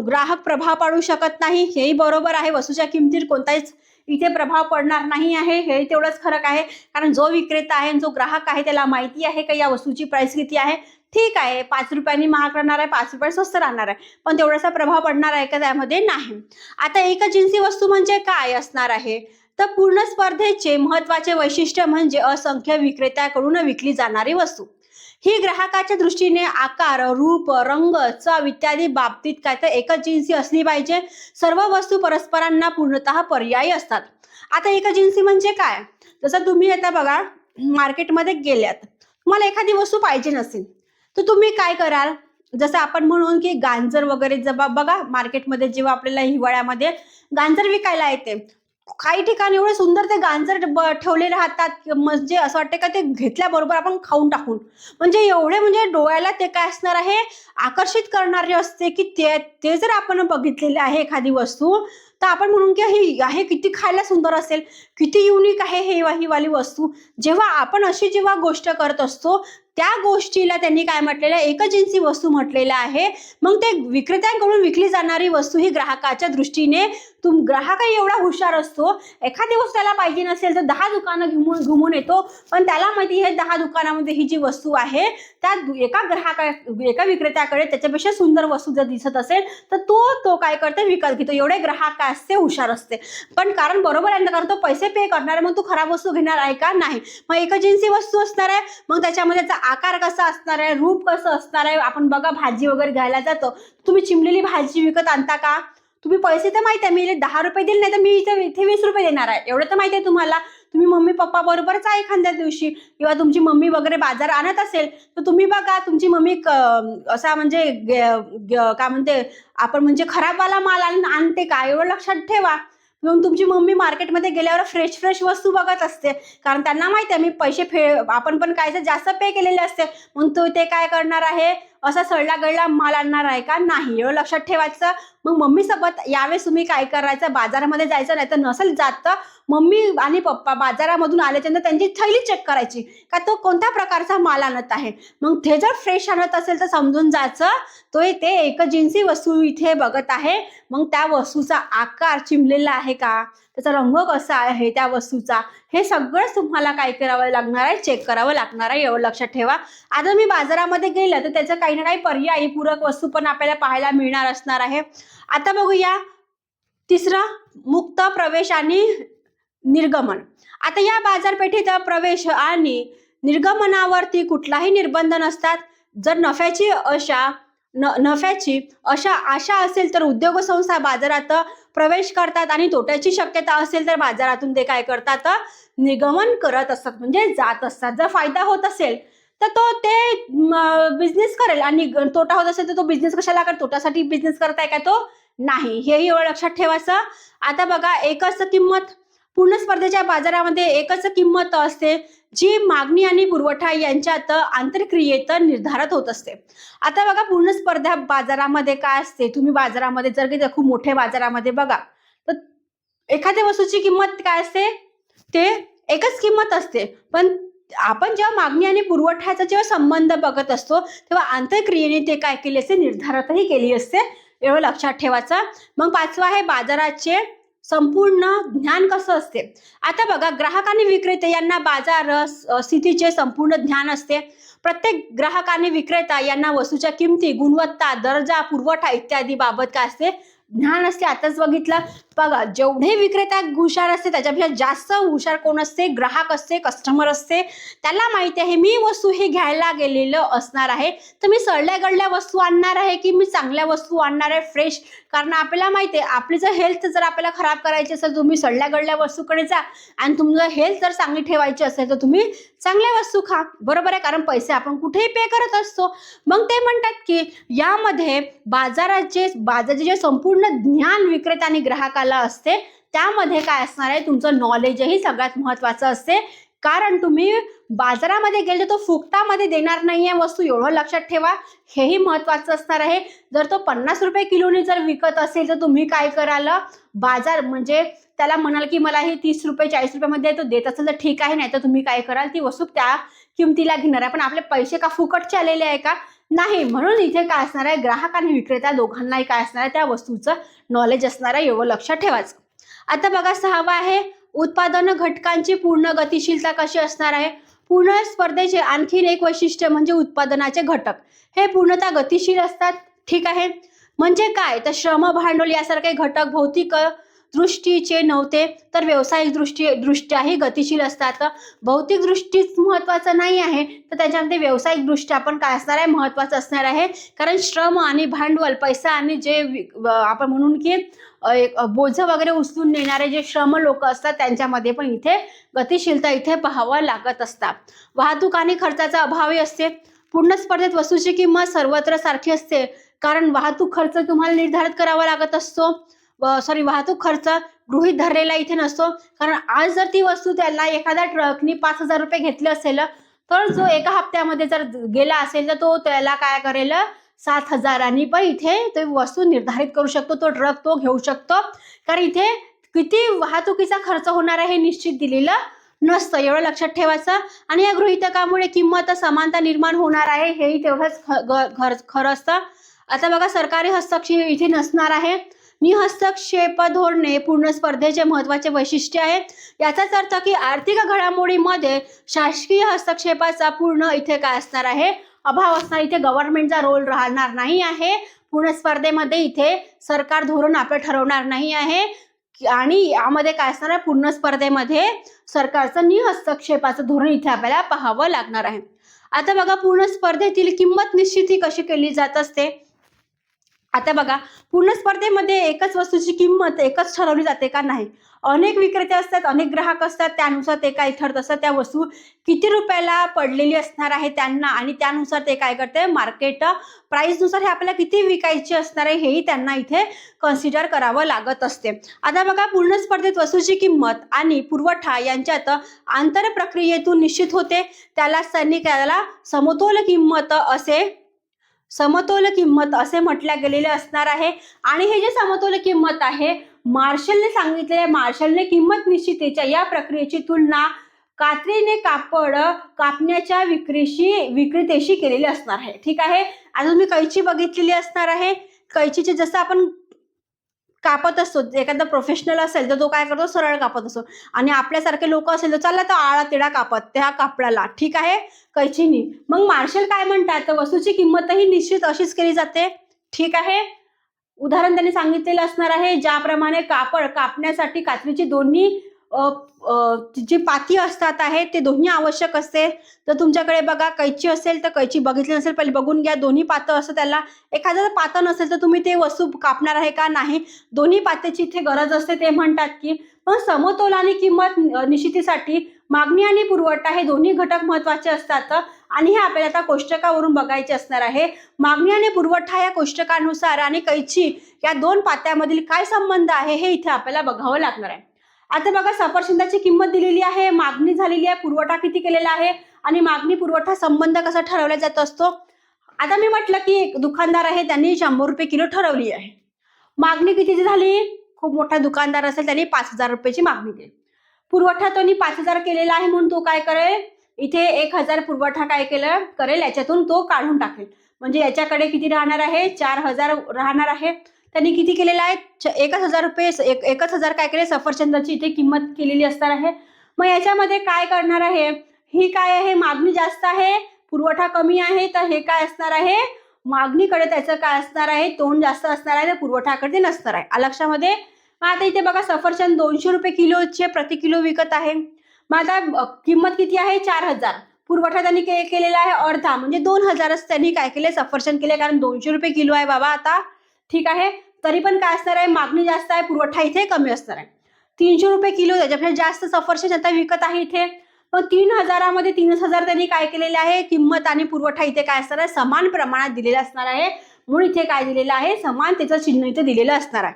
Speaker 1: ग्राहक प्रभाव पाडू शकत नाही. हेही बरोबर आहे. वस्तूच्या किमतीवर कोणताच इथे प्रभाव पडणार नाही आहे, हे तेवढंच फरक आहे. कारण जो विक्रेता आहे, जो ग्राहक आहे, त्याला माहिती आहे का या वस्तूची प्राइस किती आहे. ठीक आहे, 5 रुपयांनी महाग राहणार आहे, 5 रुपये स्वस्त राहणार आहे, पण तेवढासा प्रभाव पडणार आहे का त्यामध्ये? नाही. आता एकजिन्सी वस्तू म्हणजे काय असणार आहे, तर पूर्ण स्पर्धेचे महत्वाचे वैशिष्ट्य म्हणजे असंख्य विक्रेत्याकडून विकली जाणारी वस्तू. ही ग्राहकाच्या दृष्टीने आकार, रूप, रंग, चव इत्यादी बाबतीत काय तर एकजिन्सी असली पाहिजे. सर्व वस्तू परस्परांना पूर्णतः पर्यायी असतात. आता एकजिन्सी म्हणजे काय, जसं तुम्ही आता बघा मार्केटमध्ये गेल्यात, तुम्हाला एखादी वस्तू पाहिजे नसेल तर तुम्ही काय कराल, जसं आपण म्हणून की गांजर वगैरे जेव्हा बघा मार्केटमध्ये, जेव्हा आपल्याला हिवाळ्यामध्ये गांजर विकायला येते, काही ठिकाणी एवढे सुंदर ते गांजर ठेवले राहतात, म्हणजे असं वाटतं का ते घेतल्याबरोबर आपण खाऊन टाकून, म्हणजे एवढे म्हणजे डोळ्याला ते काय असणार आहे, आकर्षित करणारे असते की ते जर आपण बघितलेले आहे एखादी वस्तू, तर आपण म्हणून की ही आहे किती खायला सुंदर असेल, किती युनिक आहे ही वाली वस्तू. जेव्हा आपण अशी जेव्हा गोष्ट करत असतो, त्या गोष्टीला त्यांनी काय म्हटलेलं आहे, एकजिन्सी वस्तू म्हटलेलं आहे. मग ते विक्रेत्यांकडून विकली जाणारी वस्तू ही ग्राहकाच्या दृष्टीने, ग्राहकही एवढा हुशार असतो, एखादी वस्तू त्याला पाहिजे नसेल तर 10 दुकानं घुमून येतो, पण त्याला माहिती आहे 10 दुकानामध्ये ही जी वस्तू आहे त्या एका विक्रेत्याकडे त्याच्यापेक्षा सुंदर वस्तू जर दिसत असेल तर तो काय करते, विकत घेतो. एवढे ग्राहक असते, हुशार असते. पण कारण बरोबर आहे, कारण तो पैसे पे करणार आहे, मग तू खराब वस्तू घेणार आहे का? नाही. मग एकजिन्सी वस्तू असणार आहे, मग त्याच्यामध्ये आकार कसा असणार आहे, रूप कसं असणार आहे. आपण बघा भाजी वगैरे घ्यायला जातो, तुम्ही चिमलेली भाजी विकत आणता का? तुम्ही पैसे तर माहिती आहे, मी 10 रुपये दिले नाही तर मी इथे 20 रुपये देणार आहे, एवढं तर माहिती आहे तुम्हाला. तुम्ही मम्मी पप्पा बरोबरच आहे एखाद्या दिवशी, किंवा तुमची मम्मी वगैरे बाजार आणत असेल तर तुम्ही बघा तुमची मम्मी असा म्हणजे काय म्हणते आपण, म्हणजे खराबवाला माल आणते का, एवढं लक्षात ठेवा. मग तुमची मम्मी मार्केटमध्ये गेल्यावर फ्रेश वस्तू बघत असते, कारण त्यांना माहिती आहे मी पैसे आपण पण काय जास्त पे केलेले असते, मग तो ते काय करणार आहे, असा सडला गळला माल आणणार आहे का? नाही. एवढं लक्षात ठेवायचं. मग मम्मी सोबत यावेळेस तुम्ही काय करायचं, बाजारामध्ये जायचं, नाही तर नसेल जात तर मम्मी आणि पप्पा बाजारामधून आल्याच्यानंतर त्यांची थैली चेक करायची का तो कोणत्या प्रकारचा माल आणत आहे. मग ते जर फ्रेश आणत असेल तर समजून जायचं तो ते एकजिन्सी वस्तू इथे बघत आहे. मग त्या वस्तूचा आकार चिमलेला आहे का, त्याचा रंग कसा आहे त्या वस्तूचा, हे सगळंच तुम्हाला काय करावं लागणार आहे, चेक करावं लागणार आहे. एवढं लक्षात ठेवा. आता मी बाजारामध्ये गेलं तर त्याचं काही ना काही पर्यायी पूरक वस्तू पण आपल्याला पाहायला मिळणार असणार आहे. आता बघूया तिसरं, मुक्त प्रवेश आणि निर्गमन. आता या बाजारपेठेत प्रवेश आणि निर्गमनावरती कुठलाही निर्बंध नसतात. जर नफ्याची आशा असेल तर उद्योग संस्था बाजारात प्रवेश करतात आणि तोट्याची शक्यता असेल तर बाजारातून ते काय करतात, निर्गमन करत असतात, म्हणजे जात असतात. जर फायदा होत असेल तर तो ते बिझनेस करेल, आणि तोटा होत असेल तर तो बिझनेस कशाला करेल? तोट्यासाठी बिझनेस करताय का तो? नाही, हेही एवढं लक्षात ठेवायचं. आता बघा, एकच किंमत, पूर्ण स्पर्धेच्या बाजारामध्ये एकच किंमत असते जी मागणी आणि पुरवठा यांच्यात आंतरक्रियेत निर्धारित होत असते. आता बघा, पूर्ण स्पर्धा बाजारामध्ये काय असते, तुम्ही बाजारामध्ये जर की खूप मोठ्या बाजारामध्ये बघा, तर एखाद्या वस्तूची किंमत काय असते, ते एकच किंमत असते. पण आपण जेव्हा मागणी आणि पुरवठ्याचा जेव्हा संबंध बघत असतो, तेव्हा आंतरक्रियेने ते काय केले असते, निर्धारितही केली असते. एवढं लक्षात ठेवायचं. मग पाचवा आहे बाजाराचे संपूर्ण ज्ञान कसं असते. आता बघा, ग्राहक आणि विक्रेते यांना बाजार स्थितीचे संपूर्ण ज्ञान असते. प्रत्येक ग्राहक आणि विक्रेता यांना वस्तूच्या किमती, गुणवत्ता, दर्जा, पुरवठा इत्यादी बाबत काय असते, ज्ञान असते. आताच बघितलं बघा, जेवढे विक्रेता हुशार असते त्याच्यापेक्षा जास्त हुशार कोण असते? ग्राहक असते, कस्टमर असते. त्याला माहिती आहे मी वस्तू हे घ्यायला गेलेलं असणार आहे, तर मी सडल्या गडल्या वस्तू आणणार आहे की मी चांगल्या वस्तू आणणार आहे, फ्रेश. कारण आपल्याला माहिती आहे, आपली जर हेल्थ जर आपल्याला खराब करायची असेल, तुम्ही सडल्या गडल्या वस्तूकडे जा, आणि तुमचं हेल्थ जर चांगली ठेवायची असेल तर तुम्ही चांगल्या वस्तू खा. बरोबर आहे, कारण पैसे आपण कुठेही पे करत असतो. मग ते म्हणतात की यामध्ये बाजाराचे जे संपूर्ण ज्ञान विक्रेता आणि ग्राहकाला असते, त्यामध्ये काय असणार आहे, तुमचं नॉलेजही सगळ्यात महत्वाचं असते. कारण तुम्ही बाजारामध्ये गेले तो फुकटामध्ये देणार नाहीये वस्तू, एवढं लक्षात ठेवा. हेही महत्वाचं असणार आहे. जर तो 50 रुपये किलोने जर विकत असेल तर तुम्ही काय कराल, बाजार म्हणजे त्याला म्हणाल की मला हे 30 रुपये 40 रुपयामध्ये तो देत असेल तर ठीक आहे, नाही तर तुम्ही काय कराल, ती वस्तू त्या किमतीला घेणार आहे. पण आपले पैसे का फुकटचे आलेले आहे का? नाही. म्हणून इथे काय असणार आहे, ग्राहक आणि विक्रेता दोघांनाही काय असणार आहे, त्या वस्तूचं नॉलेज असणार आहे. एवढं लक्षात ठेवायचं. आता बघा, सहावा आहे उत्पादन घटकांची पूर्ण गतिशीलता कशी असणार आहे. पूर्ण स्पर्धेचे आणखीन एक वैशिष्ट्य म्हणजे उत्पादनाचे घटक हे पूर्णतः गतिशील असतात. ठीक आहे, म्हणजे काय, तर श्रम, भांडवल यासारखे घटक भौतिक दृष्टीचे नव्हते, तर व्यावसायिक दृष्ट्याही गतिशील असतात. भौतिक दृष्टीच महत्वाचं नाही आहे, तर त्याच्यामध्ये व्यावसायिक दृष्ट्या पण काय असणार आहे, महत्वाचं असणार आहे. कारण श्रम आणि भांडवल, पैसा आणि जे आपण म्हणून की बोझ वगैरे उचलून नेणारे जे श्रम लोक असतात, त्यांच्यामध्ये पण इथे गतिशीलता इथे पाहावं लागत असतात. वाहतूक आणि खर्चाचा अभावही असते. पूर्ण स्पर्धेत वस्तूची किंमत सर्वत्र सारखी असते, कारण वाहतूक खर्च तुम्हाला निर्धारित करावा लागत असतो. वाहतूक खर्च गृहीत धरलेला इथे नसतो. कारण आज जर ती वस्तू त्याला एखाद्या ट्रकनी 5,000 रुपये घेतले असेल, तर जो एका हप्त्यामध्ये जर गेला असेल तर तो त्याला काय करेल, 7,000 पण इथे ते वस्तू निर्धारित करू शकतो, तो ट्रक तो घेऊ शकतो. कारण इथे किती वाहतुकीचा खर्च होणार आहे हे निश्चित दिलेलं नसतं. एवढं लक्षात ठेवायचं. आणि या गृहीतकामुळे किंमत समानता निर्माण होणार आहे, हेही तेवढंच खरं असतं. आता बघा, सरकारी हस्तक्षेप इथे नसणार आहे. निहस्तक्षेप धोरणे पूर्ण स्पर्धेचे महत्वाचे वैशिष्ट्य आहे. याचाच अर्थ की आर्थिक घडामोडीमध्ये शासकीय हस्तक्षेपाचा पूर्ण इथे काय असणार आहे, अभाव असणार. इथे गव्हर्नमेंटचा रोल राहणार नाही आहे. पूर्ण स्पर्धेमध्ये इथे सरकार धोरण आपलं ठरवणार नाही आहे, आणि यामध्ये काय असणार आहे, पूर्ण स्पर्धेमध्ये सरकारचं निहस्तक्षेपाचं धोरण इथे आपल्याला पाहावं लागणार आहे. आता बघा, पूर्ण स्पर्धेतील किंमत निश्चिती कशी केली जात असते. आता बघा, पूर्ण स्पर्धेमध्ये एकच वस्तूची किंमत एकच ठरवली जाते का? नाही. अनेक विक्रेते असतात, अनेक ग्राहक असतात, त्यानुसार ते काय ठरत असतात, त्या वस्तू किती रुपयाला पडलेली असणार आहे त्यांना, आणि त्यानुसार ते काय करते, मार्केट प्राइसनुसार हे आपल्याला किती विकायची असणार आहे हेही त्यांना इथे कन्सिडर करावं लागत असते. आता बघा, पूर्ण स्पर्धेत वस्तूची किंमत आणि पुरवठा यांच्यात आंतर प्रक्रियेतून निश्चित होते. त्याला समतोल किंमत असे म्हटल्या गेलेले असणार आहे. आणि हे जे समतोल किंमत आहे, मार्शलने सांगितले, मार्शलने किंमत निश्चितीच्या या प्रक्रियेची तुलना कात्रीने कापड कापण्याच्या विक्रेतेशी केलेली असणार आहे. ठीक आहे, आता तुम्ही कैची बघितलेली असणार आहे. कैचीचे जसं आपण कापत असतो, एखादा प्रोफेशनल असेल तर तो काय करतो, सरळ कापत असतो, आणि आपल्यासारखे लोक असेल तर चला तर आळा तिडा कापत त्या कापडाला. ठीक आहे, कैचीनी. मग मार्शल काय म्हणतात, तर वस्तूची किंमतही निश्चित अशीच केली जाते. ठीक आहे, उदाहरण त्यांनी सांगितलेलं असणार आहे, ज्याप्रमाणे कापड कापण्यासाठी कात्रीची दोन्ही जी पाती असतात आहे ते दोन्ही आवश्यक असते. तर तुमच्याकडे बघा, कैची असेल तर कैची बघितली नसेल, पहिले बघून घ्या. दोन्ही पातं असं त्याला, एखादं पातं नसेल तर तुम्ही ते वस्तू कापणार आहे का? नाही. दोन्ही पात्याची इथे गरज असते. ते म्हणतात की पण समतोल आणि किंमत निश्चितीसाठी मागणी आणि पुरवठा हे दोन्ही घटक महत्वाचे असतात. आणि हे आपल्याला आता कोष्टकावरून बघायचे असणार आहे. मागणी आणि पुरवठा या कोष्टकानुसार आणि कैची या दोन पात्यामधील काय संबंध आहे हे इथे आपल्याला बघावं लागणार आहे. आता बघा, सफरचंदाची किंमत दिलेली आहे, मागणी झालेली आहे, पुरवठा किती केलेला आहे आणि मागणी पुरवठा संबंध कसा ठरवला जात असतो. आता मी म्हटलं की एक दुकानदार आहे, त्यांनी 100 रुपये किलो ठरवली आहे. मागणी कितीची झाली? खूप मोठा दुकानदार असेल, त्यांनी 5000 रुपयाची मागणी केली. पुरवठा त्यांनी 5000 केलेला आहे म्हणून तो काय करेल, इथे 1000 पुरवठा काय करेल याच्यातून तो काढून टाकेल. म्हणजे याच्याकडे किती राहणार आहे? 4000 राहणार आहे. त्यांनी किती केलेला आहे? 1000 रुपये 1000 काय केले सफरचंदाची इथे किंमत केलेली असणार आहे. मग याच्यामध्ये काय करणार आहे? ही काय आहे? मागणी जास्त आहे, पुरवठा कमी आहे, तर हे काय असणार आहे? मागणीकडे त्याचं काय असणार आहे? तोंड जास्त असणार आहे, तर पुरवठाकडे नसणार आहे. लक्षामध्ये. मग आता इथे बघा, सफरचंद 200 रुपये किलोचे प्रति किलो विकत आहे. मग आता किंमत किती आहे? 4000. पुरवठा त्यांनी केलेला आहे अर्धा, म्हणजे 2000च त्यांनी काय केले? सफरचंद केले, कारण 200 रुपये किलो आहे बाबा आता. ठीक आहे. तरी पण काय असणार आहे? मागणी जास्त आहे, पुरवठा इथे कमी असणार आहे. 300 रुपये किलो, त्याच्यापेक्षा जास्त सफरचंद आता विकत आहे इथे. मग 3000 3000 त्यांनी काय केलेले आहे? किंमत आणि पुरवठा इथे काय असणार आहे? समान प्रमाणात दिलेला असणार आहे. म्हणून इथे काय दिलेलं आहे? समान, त्याचं चिन्ह इथे दिलेलं असणार आहे.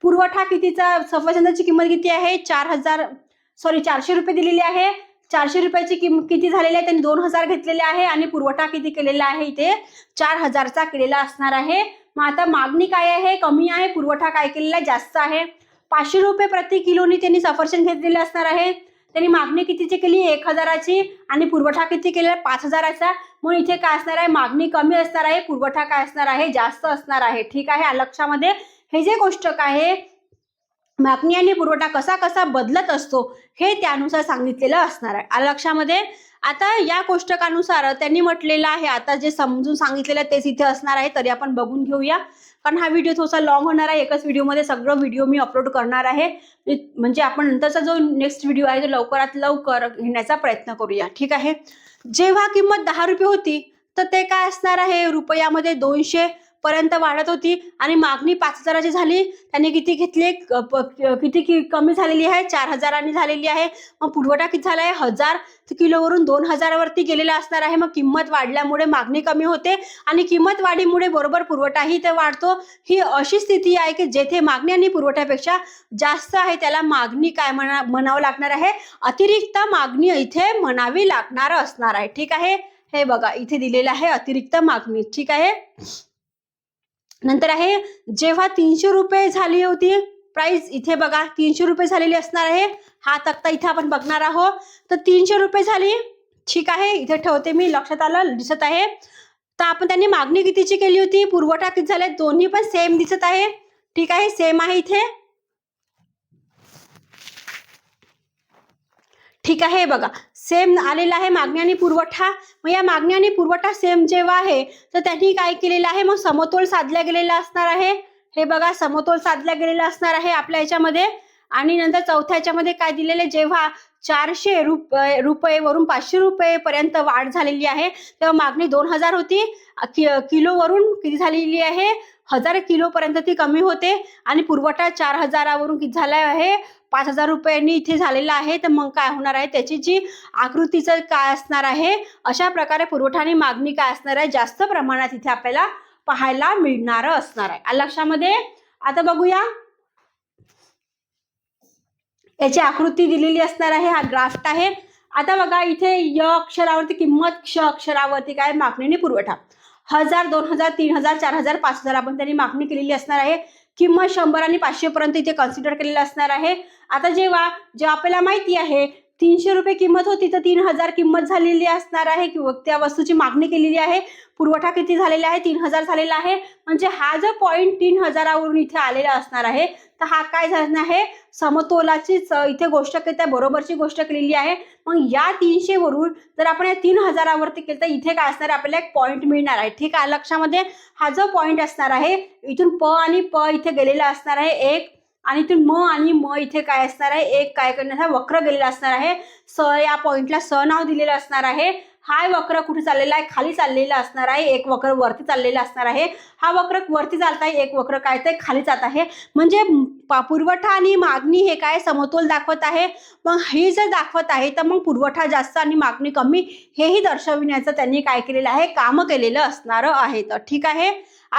Speaker 1: पुरवठा कितीचा? सफरचंदाची किंमत किती आहे? 400 रुपये दिलेली आहे. 400 रुपयाची किंमत किती झालेली आहे? त्यांनी 2000 घेतलेले आहे आणि पुरवठा किती केलेला आहे? इथे 4000चा केलेला असणार आहे. मग आता मागणी काय आहे? कमी आहे, पुरवठा काय केलेला आहे? जास्त आहे. 500 रुपये प्रति किलोनी त्यांनी सफरचंद घेतलेले असणार आहे. त्यांनी मागणी कितीची केली? 1000ची आणि पुरवठा किती केलेला? 5000चा. म्हणून इथे काय असणार आहे? मागणी कमी असणार आहे, पुरवठा काय असणार आहे? जास्त असणार आहे. ठीक आहे. लक्षामध्ये हे जे कोष्टक आहे, मागणी आणि पुरवठा कसा कसा बदलत असतो हे त्यानुसार सांगितलेलं असणार आहे. लक्षामध्ये. आता या कोष्टकानुसार त्यांनी म्हटलेलं आहे, आता जे समजून सांगितलेलं तेच इथे असणार आहे. तरी आपण बघून घेऊया, कारण हा व्हिडिओ थोडासा लॉंग होणार आहे. एकच व्हिडिओमध्ये सगळं व्हिडिओ मी अपलोड करणार आहे. म्हणजे आपण नंतरचा जो नेक्स्ट व्हिडिओ आहे तो लवकरात लवकर घेण्याचा प्रयत्न करूया. ठीक आहे. जेव्हा किंमत 10 रुपये होती, तर ते काय असणार आहे? रुपयामध्ये 200 पर्यंत वाढत होती आणि मागणी 5000ची झाली. त्यांनी किती घेतले? किती कमी झालेली आहे? 4000 झालेली आहे. मग पुरवठा किती झाला आहे? 1000 किलोवरून 2000 वरती गेलेला असणार आहे. मग किंमत वाढल्यामुळे मागणी कमी होते आणि किंमत वाढीमुळे बरोबर पुरवठाही ते वाढतो. ही अशी स्थिती आहे की जेथे मागणी आणि पुरवठ्यापेक्षा जास्त आहे त्याला मागणी काय म्हणावं लागणार आहे? अतिरिक्त मागणी इथे म्हणावी लागणार असणार आहे. ठीक आहे. हे बघा, इथे दिलेलं आहे अतिरिक्त मागणी. ठीक आहे. नंतर आहे, जेव्हा 300 रुपये झाली होती प्राइस, इथे बघा 300 रुपये झालेली असणार आहे. हा तक्ता इथे आपण बघणार आहोत. तर 300 रुपये झाली. ठीक आहे. इथे ठेवते मी, लक्षात आलं, दिसत आहे. तर आपण त्यांनी मागणी कितीची केली होती? पुरवठा किती झाले? दोन्ही पण सेम दिसत आहे. ठीक आहे. सेम आहे इथे. ठीक आहे. बघा, सेम आलेला आहे मागणी आणि पुरवठा. मग या मागणी आणि पुरवठा सेम जेव्हा आहे, तर त्यांनी काय केलेलं आहे? मग समतोल साधला गेलेला असणार आहे. हे बघा, समतोल साधला गेलेला असणार आहे आपल्या याच्यामध्ये. आणि नंतर चौथ्या याच्यामध्ये काय दिलेले? जेव्हा 400 रुपये वरून 500 रुपये पर्यंत वाढ झालेली आहे, तेव्हा मागणी 2000 होती, किलोवरून किती झालेली आहे? 1000 किलो पर्यंत ती कमी होते आणि पुरवठा 4000 वरून किती झाला आहे? 5000 रुपयांनी इथे झालेला आहे. तर मग काय होणार आहे? त्याची जी आकृतीचं काय असणार आहे? अशा प्रकारे पुरवठा आणि मागणी काय असणार आहे? जास्त प्रमाणात इथे आपल्याला पाहायला मिळणार असणार आहे. लक्षामध्ये. आता बघूया, याची आकृती दिलेली असणार आहे. हा ग्राफ आहे. आता बघा, इथे य अक्षरावरती किंमत, क्ष अक्षरावरती काय? मागणी आणि पुरवठा. 1000 2000 3000 4000 5000 आपण त्यांनी मागणी केलेली असणार आहे. किंमत 100 आणि 500 पर्यंत इथे कन्सिडर केलेलं असणार आहे. आता जेव्हा आपल्याला माहिती आहे 300 रुपये किंमत होती, तर 3000 किंमत झालेली असणार आहे किंवा त्या वस्तूची मागणी केलेली आहे. पुरवठा किती झालेला आहे? 3000 झालेला आहे. म्हणजे हा जो पॉईंट 3000 वरून इथे आलेला असणार आहे, तर हा काय झाला आहे? समतोलाची इथे गोष्ट केली, बरोबरची गोष्ट केलेली आहे. मग या 300 वरून जर आपण या 3000 वरती केलं, तर इथे काय असणार? आपल्याला एक पॉईंट मिळणार आहे. ठीक आहे. लक्षामध्ये. हा जो पॉईंट असणार आहे, इथून प आणि प इथे गेलेला असणार आहे एक, आणि इथून म आणि म इथे काय असणार आहे? एक काय करण्याचा वक्र गेलेला असणार आहे. स या पॉइंटला स नाव दिलेलं असणार आहे. हा वक्र कुठे चाललेला आहे, खाली चाललेला असणार आहे, एक वक्र वरती चाललेला असणार आहे. हा वक्र वरती चालत आहे, एक वक्र काय ते खाली जात आहे. म्हणजे पुरवठा आणि मागणी हे काय समतोल दाखवत आहे. मग हे जर दाखवत आहे तर मग पुरवठा जास्त आणि मागणी कमी हेही दर्शविण्याचं त्यांनी काय केलेलं आहे, काम केलेलं असणार आहे. तर ठीक आहे,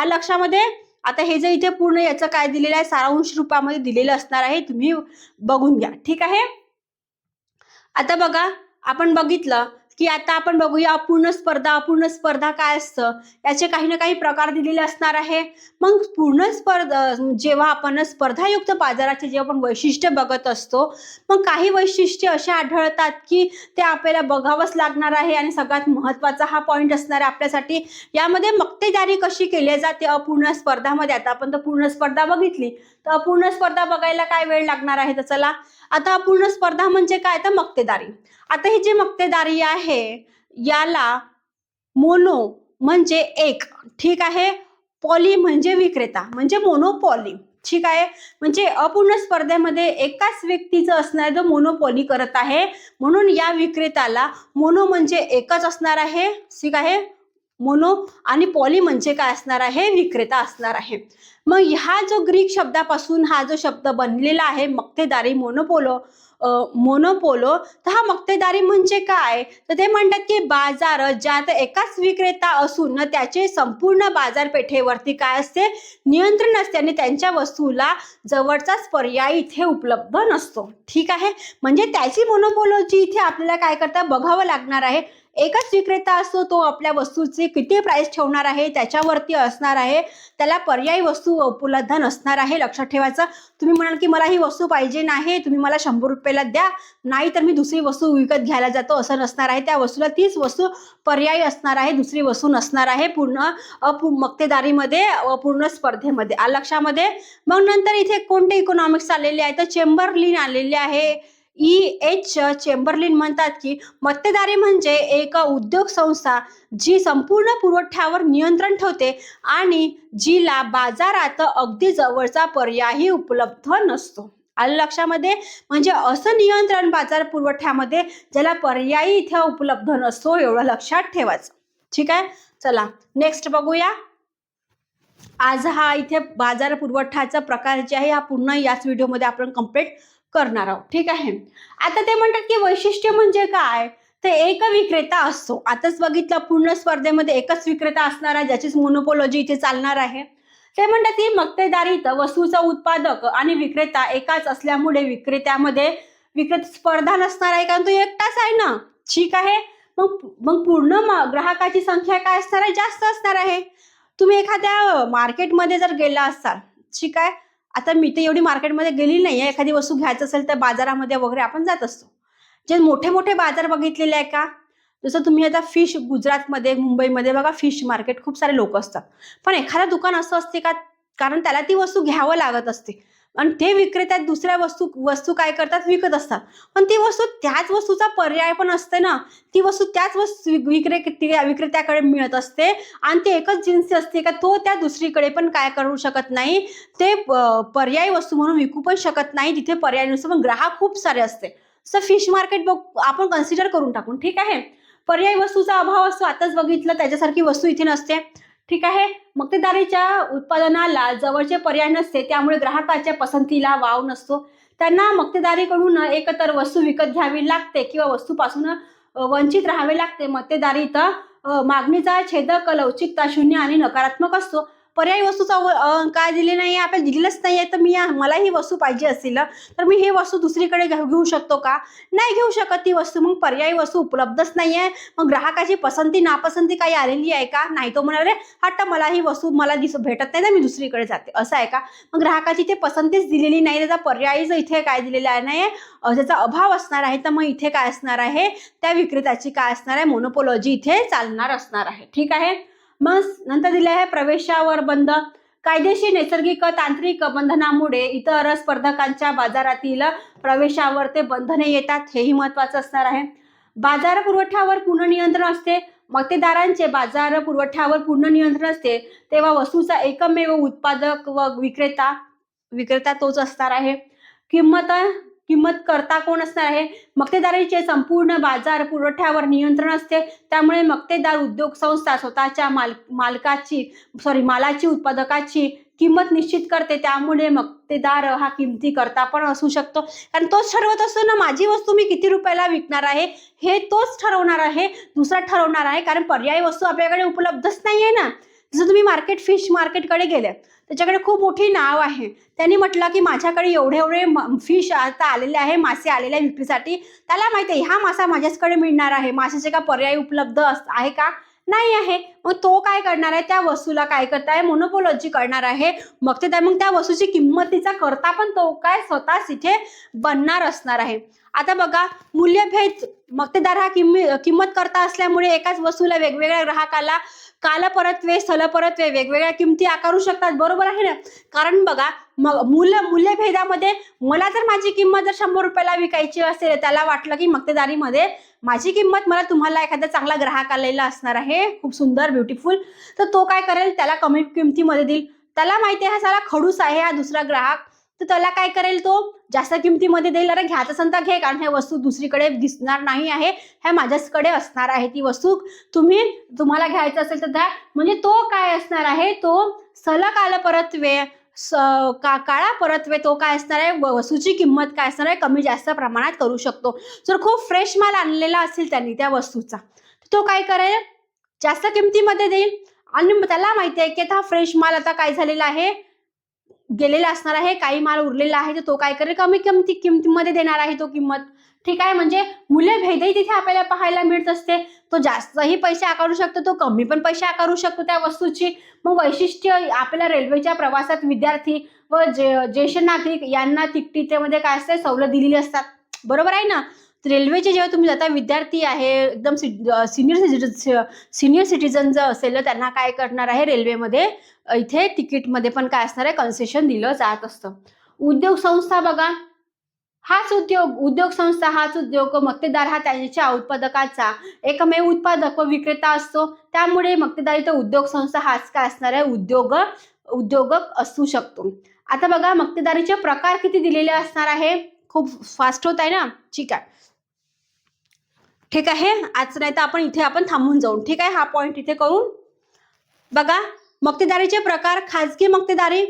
Speaker 1: लक्षामध्ये. आता हे जे इथे पूर्ण याचं काय दिलेलं आहे, सारांश रूपामध्ये दिलेलं असणार आहे, तुम्ही बघून घ्या. ठीक आहे, आता बघा आपण बघितलं की आता आपण बघूया अपूर्ण स्पर्धा. अपूर्ण स्पर्धा काय असतं, याचे काही ना काही प्रकार दिलेले असणार आहे. मग पूर्ण स्पर्धा जेव्हा आपण स्पर्धायुक्त बाजाराचे जेव्हा आपण वैशिष्ट्य बघत असतो, मग काही वैशिष्ट्ये असे आढळतात की ते आपल्याला बघावंच लागणार आहे. आणि सगळ्यात महत्त्वाचा हा पॉईंट असणार आहे आपल्यासाठी, यामध्ये मक्तेदारी कशी केली जाते अपूर्ण स्पर्धामध्ये. आता आपण तर पूर्ण स्पर्धा बघितली, तर अपूर्ण स्पर्धा बघायला काय वेळ लागणार आहे. तर चला, आता अपूर्ण स्पर्धा म्हणजे काय, तर मक्तेदारी. आता ही जी मक्तेदारी आहे याला मोनो म्हणजे एक, ठीक आहे, पॉली म्हणजे विक्रेता म्हणजे मोनोपॉली. ठीक आहे, म्हणजे अपूर्ण स्पर्धेमध्ये एकाच व्यक्तीचं असणार जो मोनोपॉली करत आहे, म्हणून या विक्रेत्याला मोनो म्हणजे एकच असणार आहे. ठीक आहे, मोनो आणि पॉली म्हणजे काय असणार आहे, विक्रेता असणार आहे. मग हा जो ग्रीक शब्दापासून हा जो शब्द बनलेला आहे मक्तेदारी, मोनोपोलो, तर हा मक्तेदारी म्हणजे काय, तर ते म्हणतात की बाजार ज्यात एकाच विक्रेता असून त्याचे संपूर्ण बाजारपेठेवरती काय असते, नियंत्रण असते आणि त्यांच्या वस्तूला जवळचाच पर्याय इथे उपलब्ध नसतो. ठीक आहे, म्हणजे त्याची मोनोपोलॉजी इथे आपल्याला काय करता बघावं लागणार आहे. एकच विक्रेता असतो, तो आपल्या वस्तूचे किती प्राइस ठेवणार आहे त्याच्यावरती असणार आहे, त्याला पर्यायी वस्तू उपलब्ध नसणार आहे. लक्षात ठेवायचं. तुम्ही म्हणाल की मला ही वस्तू पाहिजे नाही, तुम्ही मला 100 रुपयाला द्या, नाही तर मी दुसरी वस्तू विकत घ्यायला जातो, असं नसणार आहे. त्या वस्तूला तीच वस्तू पर्यायी असणार आहे, दुसरी वस्तू नसणार आहे पूर्ण मक्तेदारीमध्ये, अपूर्ण स्पर्धेमध्ये. लक्षामध्ये. मग नंतर इथे कोणते इकॉनॉमिक्स आलेले आहे, तर चेंबरलिन आलेले आहे. एच चेंबरलिन म्हणतात की मक्तेदारी म्हणजे एक उद्योग संस्था जी संपूर्ण पुरवठ्यावर नियंत्रण ठेवते आणि जिला बाजारात अगदी जवळचा पर्यायही उपलब्ध नसतो. आलं लक्षामध्ये. म्हणजे असं नियंत्रण बाजार पुरवठ्यामध्ये ज्याला पर्यायी इथे उपलब्ध नसतो, एवढं लक्षात ठेवायचं. ठीक आहे, चला नेक्स्ट बघूया. आज हा इथे बाजार पुरवठ्याचा प्रकार जे आहे हा पूर्ण याच व्हिडिओमध्ये आपण कंप्लीट करणार आहोत. ठीक आहे, आता ते म्हणतात की वैशिष्ट्य म्हणजे काय, ते एक विक्रेता असतो. आताच बघितलं पूर्ण स्पर्धेमध्ये एकच विक्रेता असणार आहे, ज्याचीच मोनोपोलॉजी इथे चालणार आहे. ते म्हणतात की मक्तेदारीत वस्तूचा उत्पादक आणि विक्रेता एकाच असल्यामुळे विक्रेता स्पर्धा नसणार आहे, कारण तो एकटाच आहे ना. ठीक आहे, मग पूर्ण ग्राहकाची संख्या काय असणार आहे, जास्त असणार आहे. तुम्ही एखाद्या मार्केटमध्ये जर गेला असाल, ठीक आहे, आता मी तर एवढी मार्केटमध्ये गेली नाही आहे, एखादी वस्तू घ्यायचं असेल तर बाजारामध्ये वगैरे आपण जात असतो. जे मोठे मोठे बाजार बघितलेले आहे का, जसं तुम्ही आता फिश, गुजरातमध्ये मुंबईमध्ये बघा फिश मार्केट, खूप सारे लोक असतात. पण एखादं दुकान असं असते का, कारण त्याला ती वस्तू घ्यावं लागत असते आणि ते विक्रेत्यात दुसऱ्या वस्तू काय करतात, विकत असतात. पण ती वस्तू त्याच वस्तूचा पर्याय पण असते ना, ती वस्तू त्याच वस्तू विक्रेत्याकडे मिळत असते आणि ते एकच जिन्स असते का, तो त्या दुसरीकडे पण काय करू शकत नाही, ते पर्यायी वस्तू म्हणून विकू पण शकत नाही, तिथे पर्याय नसतो. पण ग्राहक खूप सारे असते. तसं फिश मार्केट आपण कन्सिडर करून टाकून. ठीक आहे, पर्यायी वस्तूचा अभाव असतो. आताच बघितलं, त्याच्यासारखी वस्तू इथे नसते. ठीक आहे, मक्तेदारीच्या उत्पादनाला जवळचे पर्याय नसते, त्यामुळे ग्राहकाच्या पसंतीला वाव नसतो. त्यांना मक्तेदारीकडून एकतर वस्तू विकत घ्यावी लागते किंवा वस्तूपासून वंचित राहावे लागते. मक्तेदारीत मागणीचा छेदक, लवचिकता शून्य आणि नकारात्मक असतो. पर्यायी वस्तूचा काय दिले नाही, आपल्याला दिलेलंच नाही आहे, तर मला ही वस्तू पाहिजे असेल तर मी ही वस्तू दुसरीकडे घेऊ शकतो का, नाही घेऊ शकत ती वस्तू. मग पर्यायी वस्तू उपलब्धच नाही आहे. मग ग्राहकाची पसंती नापसंती काही आलेली आहे का, नाही. तो म्हणाले हट्ट, मला ही वस्तू भेटत नाही तर मी दुसरीकडे जाते, असं आहे का. मग ग्राहकाची ते पसंतीच दिलेली नाही, त्याचा पर्यायीच इथे काय दिलेला आहे नाही, त्याचा अभाव असणार आहे. तर मग इथे काय असणार आहे, त्या विक्रेत्याची काय असणार आहे, मोनोपोलॉजी इथे चालणार असणार आहे. ठीक आहे, मग नंतर दिले आहे प्रवेशावर बंद. कायदेशीर, नैसर्गिक, तांत्रिक बंधनामुळे इतर स्पर्धकांच्या बाजारातील प्रवेशावर ते बंधने येतात, हेही महत्वाचं असणार आहे. बाजार पुरवठ्यावर पूर्ण नियंत्रण असते. मक्तेदारांचे बाजार पुरवठ्यावर पूर्ण नियंत्रण असते, तेव्हा वस्तूचा एकमेव उत्पादक व विक्रेता तोच असणार आहे. किंमत किंमत करता कोण असणार आहे? मक्तेदारीचे संपूर्ण बाजार पुरवठ्यावर नियंत्रण असते, त्यामुळे मक्तेदार उद्योग संस्था स्वतःच्या मालाची उत्पादकाची किंमत निश्चित करते. त्यामुळे मक्तेदार हा किमती करता पण असू शकतो, कारण तोच ठरवत असतो ना माझी वस्तू मी किती रुपयाला विकणार आहे, हे तोच ठरवणार आहे, दुसरा ठरवणार आहे, कारण पर्यायी वस्तू आपल्याकडे उपलब्धच नाहीये ना. जसं तुम्ही फिश मार्केटकडे गेले, त्याच्याकडे खूप मोठी नाव आहे, त्यांनी म्हटलं की माझ्याकडे एवढे एवढे फिश आता आलेले आहे, मासे आलेले आहे विक्रीसाठी. त्याला माहिती आहे हा मासा माझ्याचकडे मिळणार आहे, माशाचे का पर्याय उपलब्ध आहे का? नाही आहे. मग तो काय करणार आहे? त्या वस्तूला काय करताय? मोनोपोलॉजी करणार आहे. मग त्या वस्तूची किंमतीचा करता पण तो काय स्वतःच इथे बनणार असणार आहे. आता बघा, मूल्यभेद मक्तेदार हा किंमत करता असल्यामुळे एकाच वस्तूला वेगवेगळ्या ग्राहकाला कालपरत्वे स्थलपरत्वे वेगवेगळ्या किमती आकारू शकतात. बरोबर आहे ना? कारण बघा, मूल्यभेदामध्ये मला जर माझी किंमत जर 100 रुपयाला विकायची असेल, त्याला वाटलं की मक्तेदारीमध्ये माझी किंमत मला तुम्हाला एखादा चांगला ग्राहक आलेला असणार आहे, खूप सुंदर ब्युटिफुल, तर तो काय करेल? त्याला कमी किमतीमध्ये देईल. त्याला माहिती आहे हा साला खडूस आहे हा दुसरा ग्राहक, तर त्याला काय करेल? तो जास्त किमतीमध्ये देईल. अरे घ्यायचं असेल तर घे, कारण हे वस्तू दुसरीकडे दिसणार नाही आहे, ह्या माझ्याचकडे असणार आहे ती वस्तू, तुम्हाला घ्यायचं असेल तर द्या. म्हणजे तो काय असणार आहे? तो काळा परत्वे तो काय असणार आहे? वस्तूची किंमत काय असणार आहे? कमी जास्त प्रमाणात करू शकतो. जर खूप फ्रेश माल आणलेला असेल त्यांनी त्या वस्तूचा, तो काय करेल? जास्त किमतीमध्ये देईल. आणि त्याला माहिती आहे की आता फ्रेश माल आता काय झालेला आहे, गेलेला असणार आहे, काही माल उरलेला आहे, तर तो काय करेल? कमी किमतीमध्ये देणार आहे तो किंमत. ठीक आहे, म्हणजे मूल्यभेदही तिथे आपल्याला पाहायला मिळत असते. तो जास्तही पैसे आकारू शकतो, तो कमी पण पैसे आकारू शकतो त्या वस्तूची. मग वैशिष्ट्य आपल्याला रेल्वेच्या प्रवासात विद्यार्थी व ज्येष्ठ नागरिक यांना तिकिटामध्ये काय असते? सवलत दिलेली असतात. बरोबर आहे ना? रेल्वेचे जेव्हा तुम्ही जाता, विद्यार्थी आहे एकदम सिनियर सिटीजन जर असेल तर त्यांना काय करणार आहे? रेल्वेमध्ये इथे तिकीटमध्ये पण काय असणार आहे? कन्सेशन दिलं जात असतं. उद्योग संस्था बघा, हाच उद्योग मक्तेदार हा त्यांच्या उत्पादकाचा एकमेव उत्पादक व विक्रेता असतो. त्यामुळे मक्तेदारी तर उद्योग संस्था हाच काय असणार आहे? उद्योगक असू शकतो. आता बघा, मक्तेदारीचे प्रकार किती दिलेले असणार आहे? खूप फास्ट होत आहे ना? ठीक आहे, आज नाही तर आपण थांबून जाऊ. ठीक आहे, हा पॉइंट इथे करून बघा. मक्तेदारीचे प्रकार. खाजगी मक्तेदारी.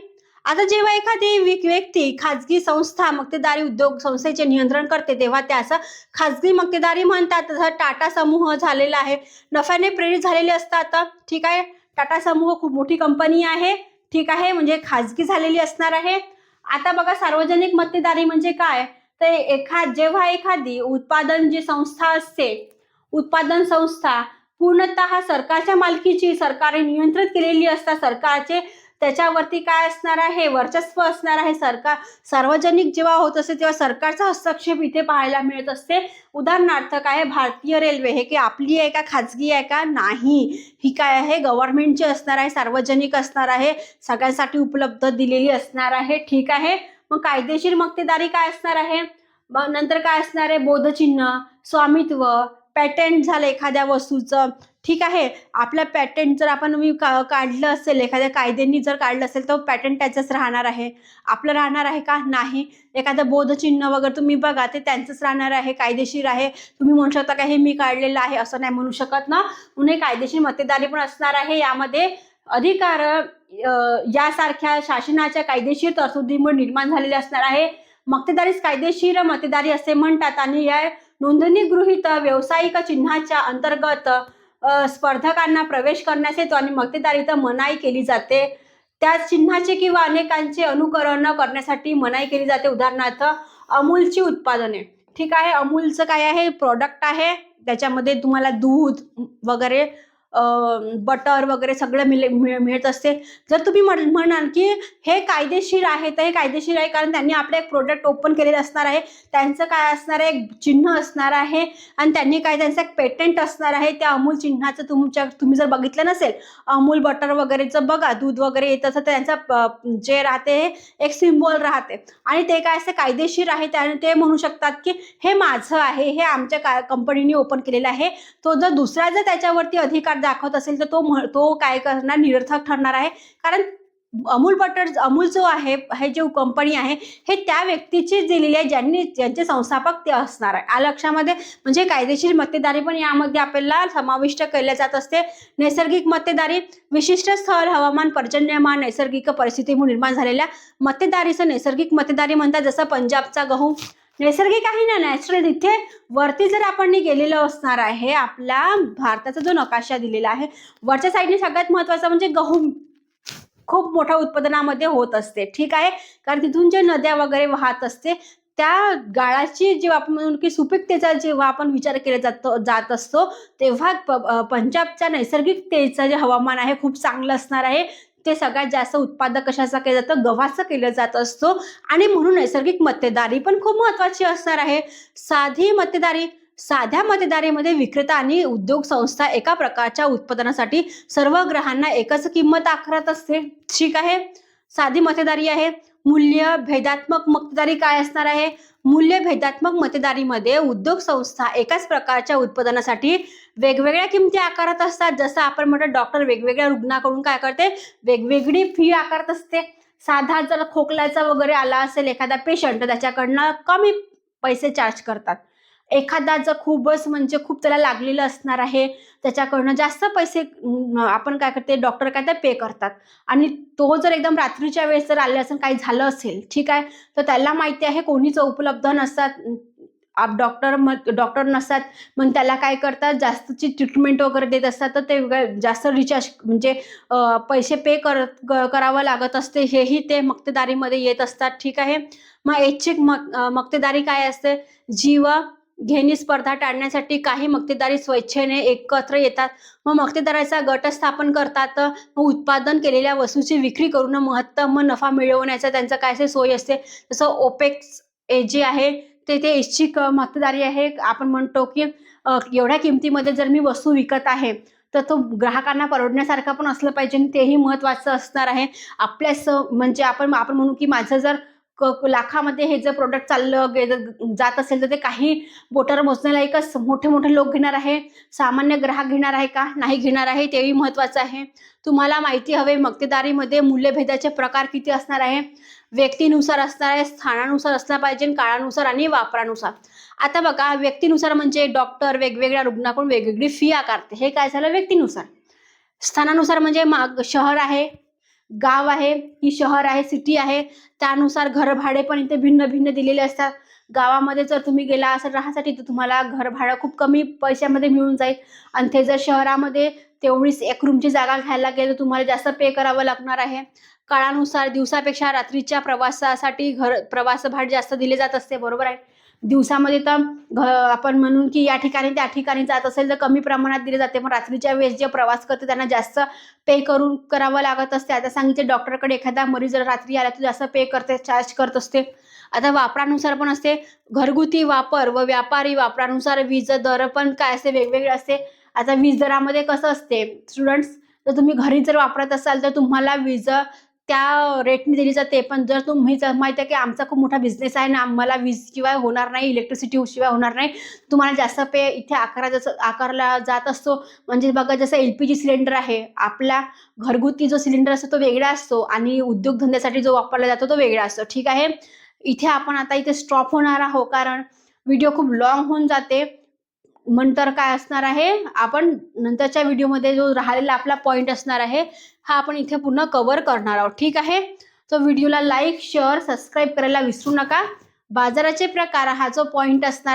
Speaker 1: आता जेव्हा एखादी व्यक्ती खाजगी संस्था मक्तेदारी उद्योग संस्थेचे नियंत्रण करते, तेव्हा त्यास खाजगी मक्तेदारी म्हणतात. जसं टाटा समूह झालेला आहे, नफ्याने प्रेरित झालेले असतात. ठीक आहे, टाटा समूह खूप मोठी कंपनी आहे. ठीक आहे, म्हणजे खाजगी झालेली असणार आहे. आता बघा, सार्वजनिक मक्तेदारी म्हणजे काय? तर जेव्हा एखादी उत्पादन संस्था असते, उत्पादन संस्था पूर्णतः सरकारच्या मालकीची, सरकारने नियंत्रित केलेली असतात. सरकारचे त्याच्यावरती काय असणार आहे? वर्चस्व असणार आहे. सार्वजनिक जेव्हा होत असते तेव्हा सरकारचा हस्तक्षेप इथे पाहायला मिळत असते. उदाहरणार्थ काय? भारतीय रेल्वे हे की आपली आहे का खाजगी आहे का? नाही, ही काय आहे? गव्हर्नमेंटची असणार आहे, सार्वजनिक असणार आहे, सगळ्यांसाठी उपलब्ध दिलेली असणार आहे. ठीक आहे, मग कायदेशीर मक्तेदारी काय असणार आहे? मग नंतर काय असणार आहे? बोधचिन्ह, स्वामित्व, पॅटेंट झालं एखाद्या वस्तूचं. ठीक आहे, आपलं पॅटेंट जर आपण काढलं असेल, एखाद्या कायद्यांनी जर काढलं असेल तर पॅटेंट त्याचंच राहणार आहे, आपलं राहणार आहे का? नाही. एखादं बोधचिन्ह वगैरे तुम्ही बघा, ते त्यांचंच राहणार आहे, कायदेशीर आहे. तुम्ही म्हणू शकता का हे मी काढलेलं आहे, असं नाही म्हणू शकत ना. म्हणून कायदेशीर मक्तेदारी पण असणार आहे. यामध्ये अधिकार यासारख्या शासनाच्या कायदेशीर तरतुदीमुळे निर्माण झालेले असणार आहे. मक्तेदारीस कायदेशीर मक्तेदारी असे म्हणतात. आणि या नोंदणीगृहीत व्यावसायिक चिन्हाच्या अंतर्गत स्पर्धकांना प्रवेश करण्यास येतो आणि मक्तेदारीत मनाई केली जाते. त्या चिन्हाचे किंवा अनेकांचे अनुकरण करण्यासाठी मनाई केली जाते. उदाहरणार्थ अमूलची उत्पादने. ठीक आहे, अमूलचं काय आहे? प्रोडक्ट आहे, त्याच्यामध्ये तुम्हाला दूध वगैरे बटर वगैरे सगळं मिळत असते. जर तुम्ही म्हणाल की हे कायदेशीर आहे, तर हे कायदेशीर आहे कारण त्यांनी आपलं एक प्रोडक्ट ओपन केलेलं असणार आहे, त्यांचं काय असणार आहे? एक चिन्ह असणार आहे आणि त्यांनी त्यांचं एक पेटंट असणार आहे. त्या अमूल चिन्हाचं तुम्ही जर बघितलं नसेल, अमूल बटर वगैरेचं बघा, दूध वगैरे येत असं त्यांचं जे राहते एक सिम्बॉल राहते आणि ते काय असते? कायदेशीर आहे. त्याने ते म्हणू शकतात की हे माझं आहे, हे आमच्या कंपनीने ओपन केलेलं आहे. तो जर दुसरा त्याच्यावरती अधिकार दाखवत असेल तर तो काय करणार? निरर्थक ठरणार आहे. कारण अमूल बटर, अमूल जो आहे, हे जो कंपनी आहे, हे त्या व्यक्तीची दिलेली आहे ज्यांचे संस्थापक ते असणार आहे. आ लक्षामध्ये, म्हणजे कायदेशीर मक्तेदारी पण यामध्ये आपल्याला समाविष्ट केले जात असते. नैसर्गिक मक्तेदारी, विशिष्ट स्थळ, हवामान, पर्जन्यमान, नैसर्गिक परिस्थितीमुळे निर्माण झालेल्या मक्तेदारीचं नैसर्गिक मक्तेदारी म्हणतात. जसं पंजाबचा गहू नैसर्गिक आहे ना, नॅचरल. इथे वरती जर आपण गेलेलो असणार आहे, आपला भारताचा जो नकाशा दिलेला आहे, वरच्या साईडने सगळ्यात महत्वाचं म्हणजे गहू खूप मोठ्या उत्पादनामध्ये होत असते. ठीक आहे, कारण तिथून जे नद्या वगैरे वाहत असते, त्या गाळाची जेव्हा आपण म्हणून की सुपीकतेचा जेव्हा आपण विचार केला जात असतो, तेव्हा पंजाबच्या नैसर्गिकतेचं जे हवामान आहे खूप चांगलं असणार आहे. ते सगळ्यात जास्त उत्पादक कशाचा केलं जातं, गव्हाचं केलं जात असतो. आणि म्हणून नैसर्गिक मक्तेदारी पण खूप महत्वाची असणार आहे. साधी मक्तेदारी, साध्या मक्तेदारीमध्ये विक्रेता आणि उद्योग संस्था एका प्रकारच्या उत्पादनासाठी सर्व ग्राहकांना एकच किंमत आकारत असते. ठीक आहे, साधी मक्तेदारी आहे. मूल्य भेदात्मक मक्तेदारी काय असणार आहे? मूल्य भेदात्मक मक्तेदारीमध्ये उद्योग संस्था एकाच प्रकारच्या उत्पादनासाठी वेगवेगळ्या किमती आकारत असतात. जसं आपण म्हणतो, डॉक्टर वेगवेगळ्या रुग्णाकडून काय करते, वेगवेगळी फी आकारत असते. साधा जर खोकल्याचा वगैरे आला असेल एखादा पेशंट, तर त्याच्याकडनं कमी पैसे चार्ज करतात. एखादा जर खूपच म्हणजे खूप त्याला लागलेलं असणार आहे, त्याच्याकडनं जास्त पैसे आपण काय करते, डॉक्टर काय ते पे करतात. आणि तो जर एकदम रात्रीच्या वेळेस जर आले असेल, काही झालं असेल, ठीक आहे, तर त्याला माहिती आहे कोणीच उपलब्ध नसतात, डॉक्टर नसतात, मग त्याला काय करतात, जास्तची ट्रीटमेंट वगैरे देत असतात. तर ते जास्त रिचार्ज म्हणजे पैसे पे करावं लागत असते. हेही ते मक्तेदारीमध्ये येत असतात. ठीक आहे, मग ऐच्छिक मक्तेदारी काय असते? जीव घेणी स्पर्धा टाळण्यासाठी काही मक्तेदारी स्वेच्छेने एकत्र येतात. मग मक्तेदाराचा गट स्थापन करतात. उत्पादन केलेल्या वस्तूची विक्री करून महत्तम नफा मिळवण्याचा त्यांचा काय सोय असते. जसं ओपेक्स जे आहे ते ऐच्छिक मक्तेदारी आहे. आपण म्हणतो की एवढ्या किमतीमध्ये जर मी वस्तू विकत आहे, तर तो ग्राहकांना परवडण्यासारखं पण असलं पाहिजे, आणि तेही महत्वाचं असणार आहे. आपल्यास म्हणजे आपण म्हणू की माझं जर लाखामध्ये हे जर प्रोडक्ट चाललं जात असेल, तर ते काही बोटावर मोजण्यालायकच मोठे मोठे लोक घेणार आहे, सामान्य ग्राहक घेणार आहे का, नाही घेणार आहे, तेही महत्वाचं आहे. तुम्हाला माहिती हवे, मक्तेदारीमध्ये मूल्यभेदाचे प्रकार किती असणार आहे? व्यक्तीनुसार असणार आहे, स्थानानुसार असला पाहिजे, काळानुसार आणि वापरानुसार. आता बघा, व्यक्तीनुसार म्हणजे डॉक्टर वेगवेगळ्या रुग्णाकडून वेगवेगळी फी आकारते, हे काय झालं व्यक्तीनुसार. स्थानानुसार म्हणजे शहर आहे, गाव आहे की शहर आहे, सिटी आहे, त्यानुसार घर भाडे पण इथे भिन्न भिन्न दिलेले असतात. गावामध्ये जर तुम्ही गेला असेल राहण्यासाठी, तर तुम्हाला घर भाडं खूप कमी पैशामध्ये मिळून जाईल. आणि ते जर शहरामध्ये तेवढीच एक रूमची जागा घ्यायला गेलं, तर तुम्हाला जास्त पे करावं लागणार आहे. काळानुसार दिवसापेक्षा रात्रीच्या प्रवासासाठी प्रवास भाडे जास्त दिले जात असते, बरोबर आहे. दिवसामध्ये तर आपण म्हणून की या ठिकाणी त्या ठिकाणी जात असेल तर कमी प्रमाणात दिले जाते, पण रात्रीच्या वेळेस जे प्रवास करते त्यांना जास्त पे करावं लागत असते. आता सांगितले, डॉक्टरकडे एखादा मरीज जर रात्री आला तर जास्त पे करते, चार्ज करत असते. आता वापरानुसार पण असते, घरगुती वापर व व्यापारी वापरानुसार वीज दर पण काय असते, वेगवेगळे असते. आता वीज दरामध्ये कसं असते स्टुडंट्स, जर तुम्ही घरी जर वापरत असाल तर तुम्हाला वीज त्या रेटने दिली जाते. पण जर तुम्ही माहिती आहे की आमचा खूप मोठा बिझनेस आहे ना, आम्हाला वीज शिवाय होणार नाही, इलेक्ट्रिसिटी शिवाय होणार नाही, तुम्हाला जास्त पे इथे आकारला जात असतो. म्हणजे बघा, जसं LPG सिलेंडर आहे, आपला घरगुती जो सिलेंडर असतो तो वेगळा असतो, आणि उद्योगधंद्यासाठी जो वापरला जातो तो वेगळा असतो. ठीक आहे, इथे आपण आता इथे स्टॉप होणार आहोत, कारण व्हिडिओ खूप लॉंग होऊन जाते. नंतर काय असणार आहे, आपण नंतरच्या व्हिडिओमध्ये जो राहिलेला आपला पॉईंट असणार आहे, हा आपण इथे पुन्हा कव्हर करणार आहोत. ठीक आहे, तो व्हिडिओला लाईक, शेअर, सबस्क्राईब करायला विसरू नका. बाजाराचे प्रकार हा जो पॉईंट असणार